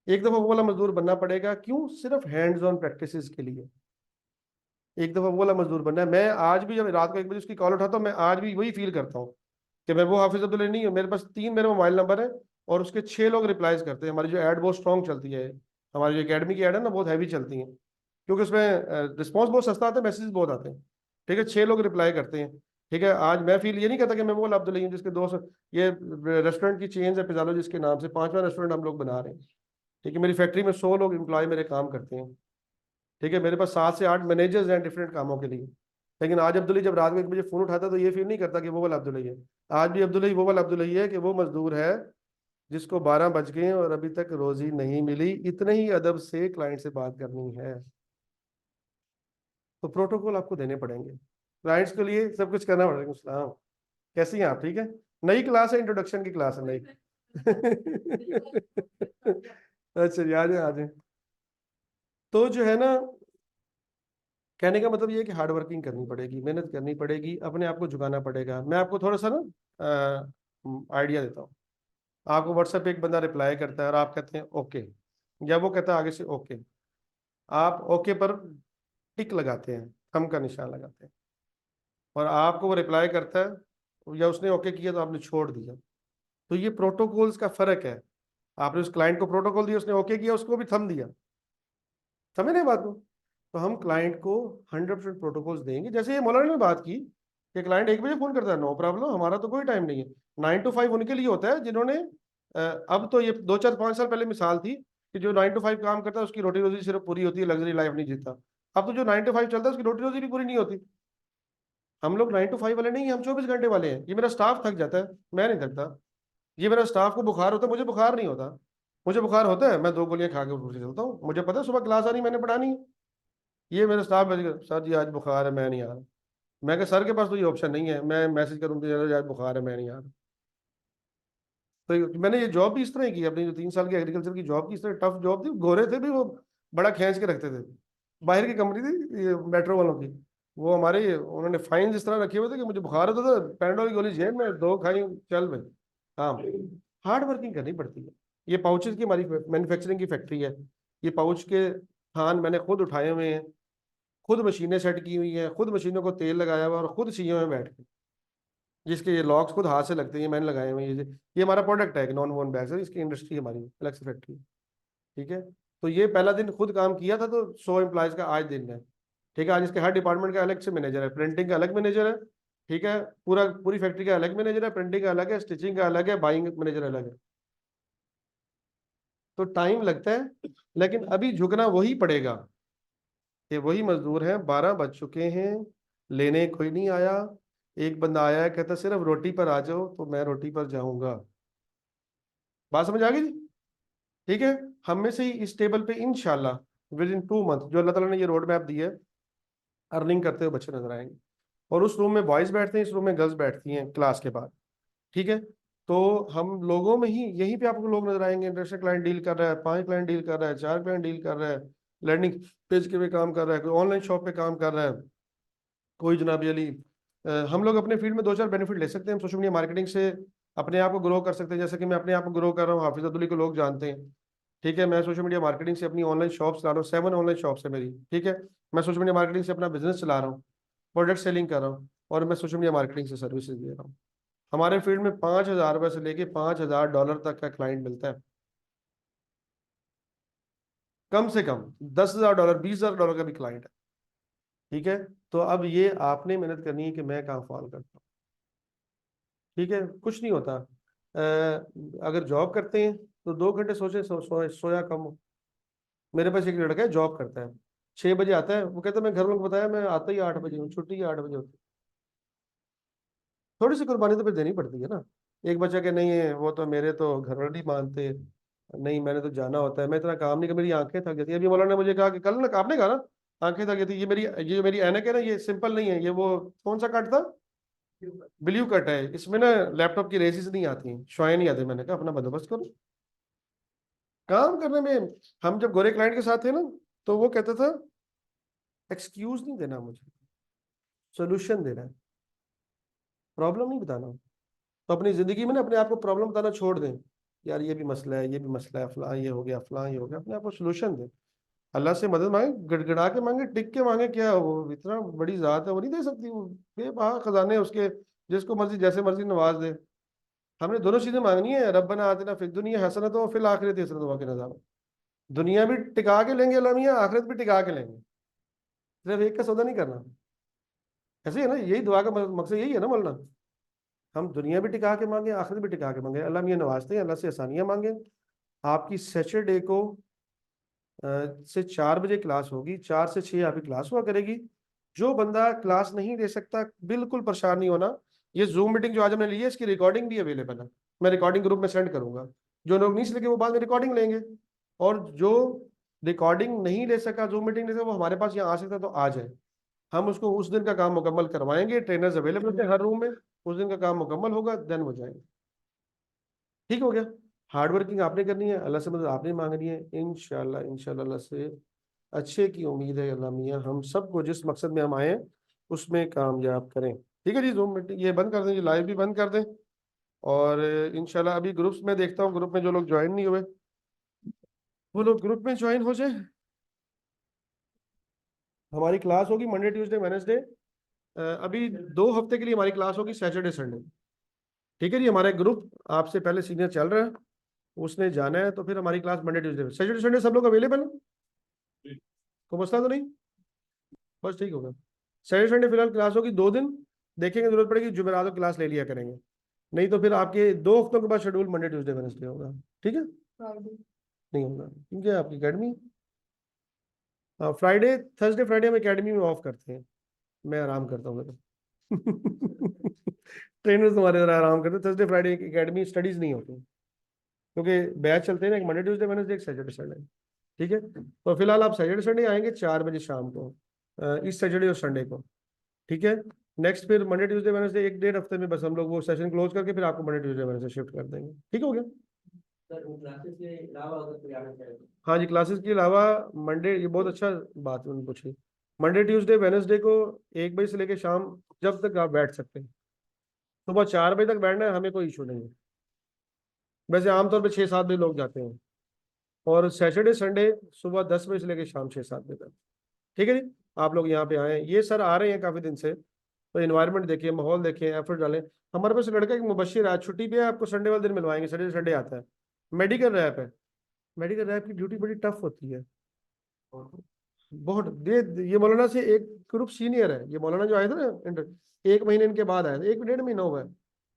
[SPEAKER 1] एक दफा वो वाला मजदूर बनना पड़ेगा। क्यों? सिर्फ हैंड्स ऑन प्रैक्टिसेस के लिए एक दफा वो वाला मजदूर बनना है। मैं आज भी जब रात को 1 बजे उसकी कॉल उठाता हूँ, मैं आज भी वही फील करता हूँ कि मैं वो हाफिज अब्दुल्ला नहीं हूँ। मेरे पास 3 मेरे मोबाइल नंबर है और उसके 6 लोग रिप्लाईज करते हैं। हमारी जो ऐड बहुत स्ट्रॉन्ग चलती है, हमारी जो एकेडमी की ऐड है ना बहुत हैवी चलती है। क्योंकि उसमें रिस्पॉन्स बहुत सस्ता आता है, मैसेज बहुत आते हैं। ठीक है, 6 लोग रिप्लाई करते हैं। ठीक है, आज मैं फील ये नहीं करता कि मैं वो अब्दुल्ला हूँ जिसके 200, ये रेस्टोरेंट की चेन है पिज़्ज़ालो जिसके नाम से 5वां रेस्टोरेंट हम लोग बना रहे हैं। ठीक है, मेरी फैक्ट्री में 100 लोग एम्प्लॉय मेरे काम करते हैं। ठीक है, मेरे पास 7 से 8 मैनेजर्स हैं डिफरेंट कामों के लिए। लेकिन आज अब्दुल्ला जब रात में 1 बजे फोन उठाता है तो ये फील नहीं करता कि वो वाला अब्दुल्ला है। आज भी अब्दुल्ला वो वाला अब्दुल्ला है कि वो मजदूर है जिसको 12 बज गए और अभी तक रोजी नहीं मिली, इतने ही अदब से क्लाइंट से बात करनी है। तो प्रोटोकॉल आपको देने पड़ेंगे, क्लाइंट्स के लिए सब कुछ करना पड़ेगा। सलाम, कैसी हैं आप? ठीक है, नई क्लास है, इंट्रोडक्शन की क्लास है नई। अच्छा जी, आ जाए आ जाए। तो जो है ना, कहने का मतलब ये है कि हार्ड वर्किंग करनी पड़ेगी, मेहनत करनी पड़ेगी, अपने आप को झुकाना पड़ेगा। मैं आपको थोड़ा सा ना आइडिया देता हूँ। आपको व्हाट्सएप पे एक बंदा रिप्लाई करता है और आप कहते हैं ओके, या वो कहता है आगे से ओके, आप ओके पर टिक लगाते हैं, थंब का निशान लगाते हैं, और आपको वो रिप्लाई करता है या उसने ओके किया तो आपने छोड़ दिया। तो ये प्रोटोकॉल्स का फर्क है। आपने उस क्लाइंट को प्रोटोकॉल दिया, उसने ओके किया, उसको भी थंब दिया। समझ नहीं बात को? तो हम क्लाइंट को 100% प्रोटोकॉल्स देंगे। जैसे ये मौलाना ने बात की कि क्लाइंट 1 बजे फोन करता है, नो प्रॉब्लम, हमारा तो कोई टाइम नहीं है। 9 to 5 उनके लिए होता है जिन्होंने अब तो ये 2 4 5 साल पहले मिसाल थी कि जो 9 to 5 काम करता है उसकी रोटी रोजी सिर्फ पूरी होती है, लग्जरी लाइफ नहीं जीता। अब तो जो 9 to 5 चलता है उसकी रोटी रोजी भी पूरी नहीं होती। हम लोग 9 to 5 वाले नहीं, हम 24 घंटे वाले हैं। ये मेरा स्टाफ थक जाता है, मैं नहीं थकता। ये मेरा स्टाफ को बुखार होता है, मुझे बुखार नहीं होता। मुझे बुखार होता है, मैं 2 गोलियां खा के उठ के चलता हूँ, मुझे पता है सुबह क्लास आनी, मैंने पढ़ानी है। ये मेरे स्टाफ भेज, सर जी आज बुखार है मैं नहीं आ रहा। मैं कहा सर के पास तो ये ऑप्शन नहीं है, मैं मैसेज करूँ कि आज बुखार है मैं नहीं आ रहा। तो मैंने ये जॉब भी इस तरह ही की, अपनी जो 3 साल की एग्रीकल्चर की जॉब की, इस तरह टफ जॉब थी। गोरे थे भी वो, बड़ा खींच के रखते थे। बाहर की कंपनी थी ये मेट्रो वालों की। वो हमारे, उन्होंने फाइन इस तरह रखे हुए थे कि मुझे बुखार होता था, पैराडोल की गोली जेब में 2 खाई, चल भाई। हाँ, हार्ड वर्किंग करनी पड़ती है। ये पाउचेस की हमारी मैन्युफैक्चरिंग की फैक्ट्री है। ये पाउच के थान मैंने खुद उठाए हुए हैं, खुद मशीनें सेट की हुई हैं, खुद मशीनों को तेल लगाया हुआ और खुद सीओ में बैठ के, जिसके ये लॉक्स खुद हाथ से लगते हैं, मैंने लगाए हुए हैं। ये हमारा प्रोडक्ट है, नॉन वोन बैग्स है, इसकी इंडस्ट्री हमारी अलग से फैक्ट्री। ठीक है, तो ये पहला दिन खुद काम किया था, तो 100 एम्प्लॉयज का आज दिन है। ठीक है, आज इसके हर डिपार्टमेंट का अलग से मैनेजर है, प्रिंटिंग का अलग मैनेजर है। ठीक है, पूरी फैक्ट्री का अलग मैनेजर है, प्रिंटिंग का अलग है, स्टिचिंग का अलग है, बाइंग मैनेजर अलग है। तो टाइम लगता है, लेकिन अभी झुकना वही पड़ेगा। कि वही मजदूर हैं, 12 बज चुके हैं, लेने कोई नहीं आया। एक बंदा आया है, कहता सिर्फ रोटी पर आ जाओ, तो मैं रोटी पर जाऊंगा। बात समझ आ गई जी? ठीक है, हम में से ही इस टेबल पे इंशाल्लाह विद इन 2 मंथ, जो अल्लाह ताला ने ये रोड मैप दी है, अर्निंग करते हुए बच्चे नजर आएंगे। और उस रूम में बॉयज बैठते हैं, इस रूम में गर्ल्स बैठती हैं क्लास के बाद। ठीक है, तो हम लोगों में ही यहीं पे आपको लोग नजर आएंगे। इंटरनेशनल क्लाइंट डील कर रहा है, 5 क्लाइंट डील कर रहा है, 4 क्लाइंट डील कर रहा है, लैंडिंग पेज के पे काम कर रहा है, कोई ऑनलाइन शॉप पे काम कर रहा है, कोई जनाबी अली। हम लोग अपने फील्ड में 2 4 बेनिफिट ले सकते हैं। हम सोशल मीडिया मार्केटिंग से अपने आप को ग्रो कर सकते हैं, जैसे कि मैं अपने आप को ग्रो कर रहा हूँ, हाफिज अब्दुल्ली को लोग जानते हैं। ठीक है, मैं सोशल मीडिया मार्केटिंग से अपनी ऑनलाइन शॉप चला रहा हूँ, 7 ऑनलाइन शॉप्स है मेरी। ठीक है, मैं सोशल मीडिया मार्केटिंग से अपना बिजनेस चला रहा हूँ, प्रोडक्ट सेलिंग कर रहा हूँ, और मैं सोशल मीडिया मार्केटिंग से सर्विसेज दे रहा हूँ। हमारे फील्ड में $5,000 से लेके $5,000 तक का क्लाइंट मिलता है, कम से कम $10,000 $20,000 का भी क्लाइंट है। ठीक है, तो अब ये आपने मेहनत करनी है कि मैं कहाँ फॉल करता हूँ। ठीक है, कुछ नहीं होता। अगर जॉब करते हैं तो 2 घंटे सोचे, सोया कम हो। मेरे पास एक लड़का है, जॉब करता है, 6 बजे आता है, वो कहता है मैं घर वालों को बताया मैं आता ही 8 बजे हूँ, छुट्टी ही 8 बजे होती है। थोड़ी सी कुर्बानी तो फिर देनी पड़ती है ना। एक बच्चा के नहीं है, वो तो मेरे तो घर वाले नहीं मानते, नहीं मैंने तो जाना होता है, मैं इतना काम नहीं कर, मेरी आंखें थक जाती है। अभी मौलाना ने मुझे कहा कि कल ना आपने कहा ना आंखें थक जाती है, ये जो मेरी ऐनक है ना, ये सिंपल नहीं है, ये वो कौन सा कट था, ब्लू कट है, इसमें ना लैपटॉप की रेसिस नहीं आती, शुआएं नहीं आती। मैंने कहा अपना बंदोबस्त करो काम करने में। हम जब गोरे क्लाइंट के साथ थे ना, तो वो कहता था एक्सक्यूज नहीं देना मुझे, सोल्यूशन देना है, प्रॉब्लम नहीं बताना। तो अपनी जिंदगी में ना अपने आप को प्रॉब्लम बताना छोड़ दें, यार ये भी मसला है, ये भी मसला है, फलां ये हो गया, फलां ये हो गया। अपने आप को सोल्यूशन दें, अल्लाह से मदद मांगे, गड़गड़ा के मांगे, टिक के मांगे। क्या वो इतना बड़ी जात है, वो नहीं दे सकती? वो बेबहा खजाने उसके, जिसको मर्जी जैसे मर्जी नवाज दे। हमने दोनों चीजें मांगनी है, रब्बना आतिना फिद दुनिया हसनत व फिल आखिरति हसनत व क़िना अज़ाब। दुनिया भी टिका के लेंगे अल्लाह मियां, आखिरत भी टिका के लेंगे। सिर्फ एक का सौदा नहीं करना। ऐसे ही है ना, यही दुआ का मकसद यही है ना मौलाना, हम दुनिया भी टिका के मांगे, आखिरत भी टिका के मांगे। अल्लाह मियां नवाजते हैं, अल्लाह से आसानियां मांगे। आपकी सैटरडे को से 4 बजे क्लास होगी, 4 से 6 आपकी क्लास हुआ करेगी। जो बंदा क्लास नहीं दे सकता, बिल्कुल परेशान नहीं होना। ये जूम मीटिंग जो आज हमने ली है, इसकी रिकॉर्डिंग भी अवेलेबल है, मैं रिकॉर्डिंग ग्रुप में सेंड करूंगा। जो लोग नहीं सके वो बाद में रिकॉर्डिंग लेंगे, और जो रिकॉर्डिंग नहीं ले सका, जूम मीटिंग ले सका, वो हमारे पास यहाँ आ सकता है तो आ जाए। हम उसको उस दिन का काम मुकम्मल करवाएंगे, ट्रेनर्स अवेलेबल होते हैं हर रूम में, उस दिन का काम मुकम्मल होगा, देन हो जाएंगे। ठीक हो गया। हार्ड वर्किंग आपने करनी है, अल्लाह से मदद आपने मांगनी है। इंशाल्लाह इंशाल्लाह अल्लाह से अच्छे की उम्मीद है। अल्लाह मियाँ हम सबको जिस मकसद में हम आए हैं उसमें कामयाब करें। ठीक है जी, जूम मीटिंग ये बंद कर दें जी, लाइव भी बंद कर दें। और इंशाल्लाह अभी ग्रुप्स में देखता हूँ, ग्रुप में जो लोग ज्वाइन नहीं हुए वो लोग ग्रुप में ज्वाइन हो जाए। हमारी क्लास होगी मंडे ट्यूसडे वेडनेसडे, अभी 2 हफ्ते के लिए हमारी क्लास होगी सैटरडे संडे। ठीक है जी, हमारा ग्रुप आपसे पहले सीनियर चल रहा है, उसने जाना है, तो फिर हमारी class Monday Tuesday Saturday Sunday सब लोग अवेलेबल है, कोई मसला तो नहीं? बस ठीक होगा। सैटरडे संडे फिलहाल क्लास होगी 2 दिन, देखेंगे जरूरत पड़ेगी जुमेरात को क्लास ले लिया करेंगे, नहीं तो फिर आपके 2 हफ्तों के बाद शेड्यूल मंडे ट्यूसडे वेडनेसडे होगा। ठीक है, नहीं होगा क्योंकि आपकी अकेडमी, हाँ फ्राइडे थर्सडे फ्राइडे हम अकेडमी में ऑफ करते हैं, मैं आराम करता हूँ तो ट्रेनर्स तुम्हारे तरह आराम करते हैं, थर्सडे फ्राइडे अकेडमी स्टडीज नहीं होती, क्योंकि बैच चलते हैं ना, एक मंडे ट्यूसडे वेडनेसडे, एक सैटरडे संडे। ठीक है, तो फिलहाल आप सैटरडे संडे आएंगे 4 बजे शाम को, इस सैटरडे और संडे को। ठीक है, नेक्स्ट फिर मंडे ट्यूसडे वेडनेसडे 1 डेढ़ हफ्ते में बस हम लोग वो सेशन क्लोज करके फिर आपको मंडे ट्यूसडे वेडनेसडे शिफ्ट कर देंगे। ठीक हो गया
[SPEAKER 4] सर वो क्लासेस के अलावा अगर कोई आना चाहे तो?
[SPEAKER 1] हाँ जी, क्लासेस के अलावा मंडे, ये बहुत अच्छा बात उन्होंने पूछी, मंडे ट्यूसडे वेडनेसडे को 1 बजे से लेकर शाम जब तक आप बैठ सकते हैं, सुबह 4 बजे तक बैठना है, हमें कोई इशू नहीं है। वैसे आमतौर पर 6-7 बजे लोग जाते हैं, और सैटरडे संडे सुबह 10 बजे से लेकर शाम 6-7 बजे तक। ठीक है जी, आप लोग यहाँ पे आए, ये सर आ रहे हैं काफी दिन से, तो इन्वायरमेंट देखिए, माहौल देखिए, एफर्ट डालें। हमारे पास लड़का एक मुबशिर है, छुट्टी पे है, आपको संडे वाले दिन मिलवाएंगे, सैटरडे संडे आता है, मेडिकल रैप है। मेडिकल रैप की ड्यूटी बड़ी टफ होती है, बहुत। ये मौलाना से एक ग्रुप सीनियर है, ये मौलाना जो आए थे ना इंटर, 1 महीने इनके बाद आए थे, 1 डेढ़ महीना हुआ है,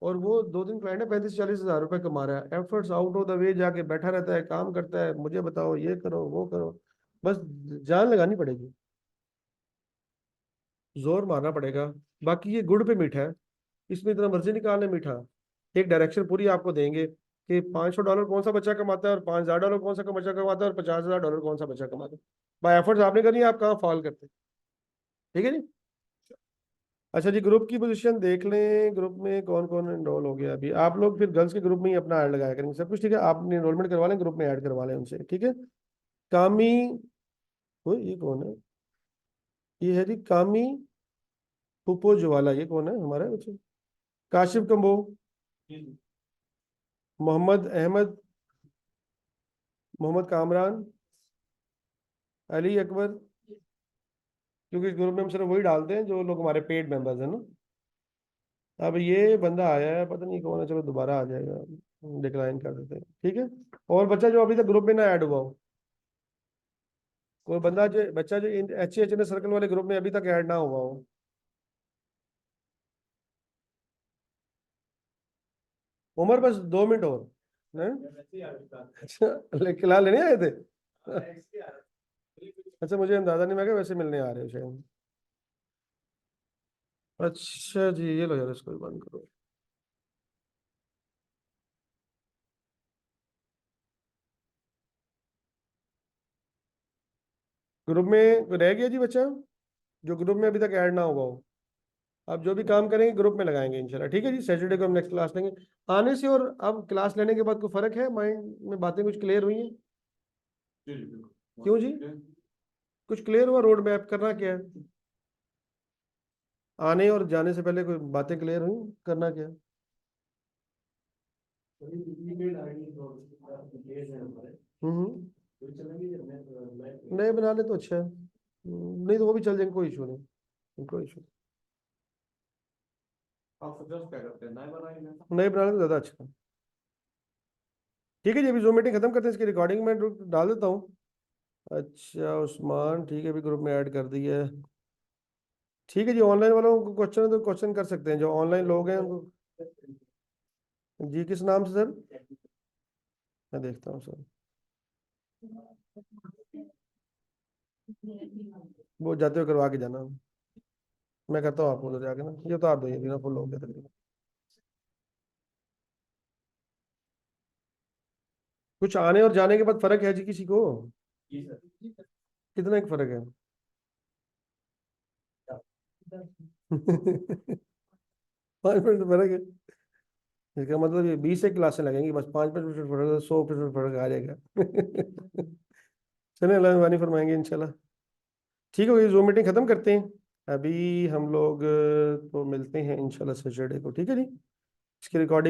[SPEAKER 1] और वो 2 दिन क्लाइंट है, 35-40 हज़ार रुपए कमा रहा है, efforts out of the way जाके बैठा रहता है, काम करता है, मुझे बताओ ये करो वो करो, बस जान लगानी पड़ेगी, जोर मारना पड़ेगा। बाकी ये गुड़ पे मीठा है, इसमें इतना मर्जी निकालने मीठा, एक डायरेक्शन पूरी आपको देंगे कि $500 कौन सा बच्चा कमाता है, और $5000 कौन सा बच्चा कमाता है, और $50,000 कौन सा बच्चा कमाता है। बाय एफर्ट्स आपने करनी है, आप कहाँ फॉल करते हैं। ठीक है जी, अच्छा जी, ग्रुप की पोजीशन देख लें, ग्रुप में कौन कौन एनरोल हो गया अभी। आप लोग फिर गर्ल्स के ग्रुप में ही अपना ऐड लगाया करेंगे सब कुछ, ठीक है, आप एनरोलमेंट करवा लें, ग्रुप में ऐड करवा लें उनसे। ठीक है, कामी, ये कौन है, ये है जी कामी पुपो ज्वाला, ये कौन है हमारा बच्चे? काशिफ कंबो, मोहम्मद अहमद, मोहम्मद कामरान, अली अकबर, क्योंकि इस ग्रुप में हम सिर्फ वही डालते हैं जो लोग हमारे पेड मेंबर्स हैं ना। अब ये बंदा आया है, पता नहीं कौन है, चलो दोबारा आ जाएगा, डिक्लाइन कर देते हैं। ठीक है, और बच्चा जो अभी तक ग्रुप में ना ऐड हुआ हो, कोई बच्चा जो HHN सर्कल वाले ग्रुप में अभी तक ऐड ना हुआ हो। उम्र बस 2 मिनट और हैं? अच्छा, खिला लेने आए थे? अच्छा, मुझे अंदाजा नहीं, मैं वैसे मिलने आ रहे हो शायद। अच्छा जी, ये लो यार, इसको भी बंद करो। ग्रुप में रह गया जी बच्चा, जो ग्रुप में अभी तक ऐड ना हुआ हो, अब जो भी काम करेंगे ग्रुप में लगाएंगे इंशाल्लाह। ठीक है जी, सैटरडे को हम नेक्स्ट क्लास लेंगे। आने से और अब क्लास लेने के बाद कोई फर्क है, माइंड में बातें कुछ क्लियर हुई हैं? क्यों जी, कुछ क्लियर हुआ? रोड मैप करना क्या है, आने और जाने से पहले कोई बातें क्लियर हुई, करना क्या है? हम्म, नए बना ले तो अच्छा है, नहीं तो वो भी चल जाएंगे, कोई इशू नहीं, कोई इशू
[SPEAKER 4] आप सजेस्ट क्या करते हैं, नए बनाएंगे?
[SPEAKER 1] नए बना ले तो ज़्यादा अच्छा है। ठीक है जी, अभी जूम मीटिंग खत्म करते हैं, इसकी रिकॉर्डिंग में डाल देता हूँ। अच्छा उस्मान, ठीक है, अभी ग्रुप में ऐड कर दी है। ठीक है जी, ऑनलाइन वालों को क्वेश्चन है तो क्वेश्चन कर सकते हैं, जो ऑनलाइन लोग हैं उनको। जी किस नाम से सर? मैं देखता हूँ सर, वो जाते हुए करवा के जाना, मैं करता हूँ आपको उधर जाके ना, ये तो आप दो, ये भी ना फुल हो गया तकरीबन। कुछ आने और जाने के बाद फर्क है जी किसी को?
[SPEAKER 4] जी सर।
[SPEAKER 1] कितना एक फर्क है? 5 मिनट फर्क है, इसका मतलब ये 20 एक क्लासें लगेंगी बस, 5-5 मिनट फर्क, 100% फर्क आ जाएगा। चलिए अल्लाह मेहरबानी फरमाएंगे इंशाल्लाह। ठीक हो गई, जूम मीटिंग खत्म करते हैं अभी हम लोग, तो मिलते हैं इंशाल्लाह सैटरडे को, ठीक है जी। इसकी रिकॉर्डिंग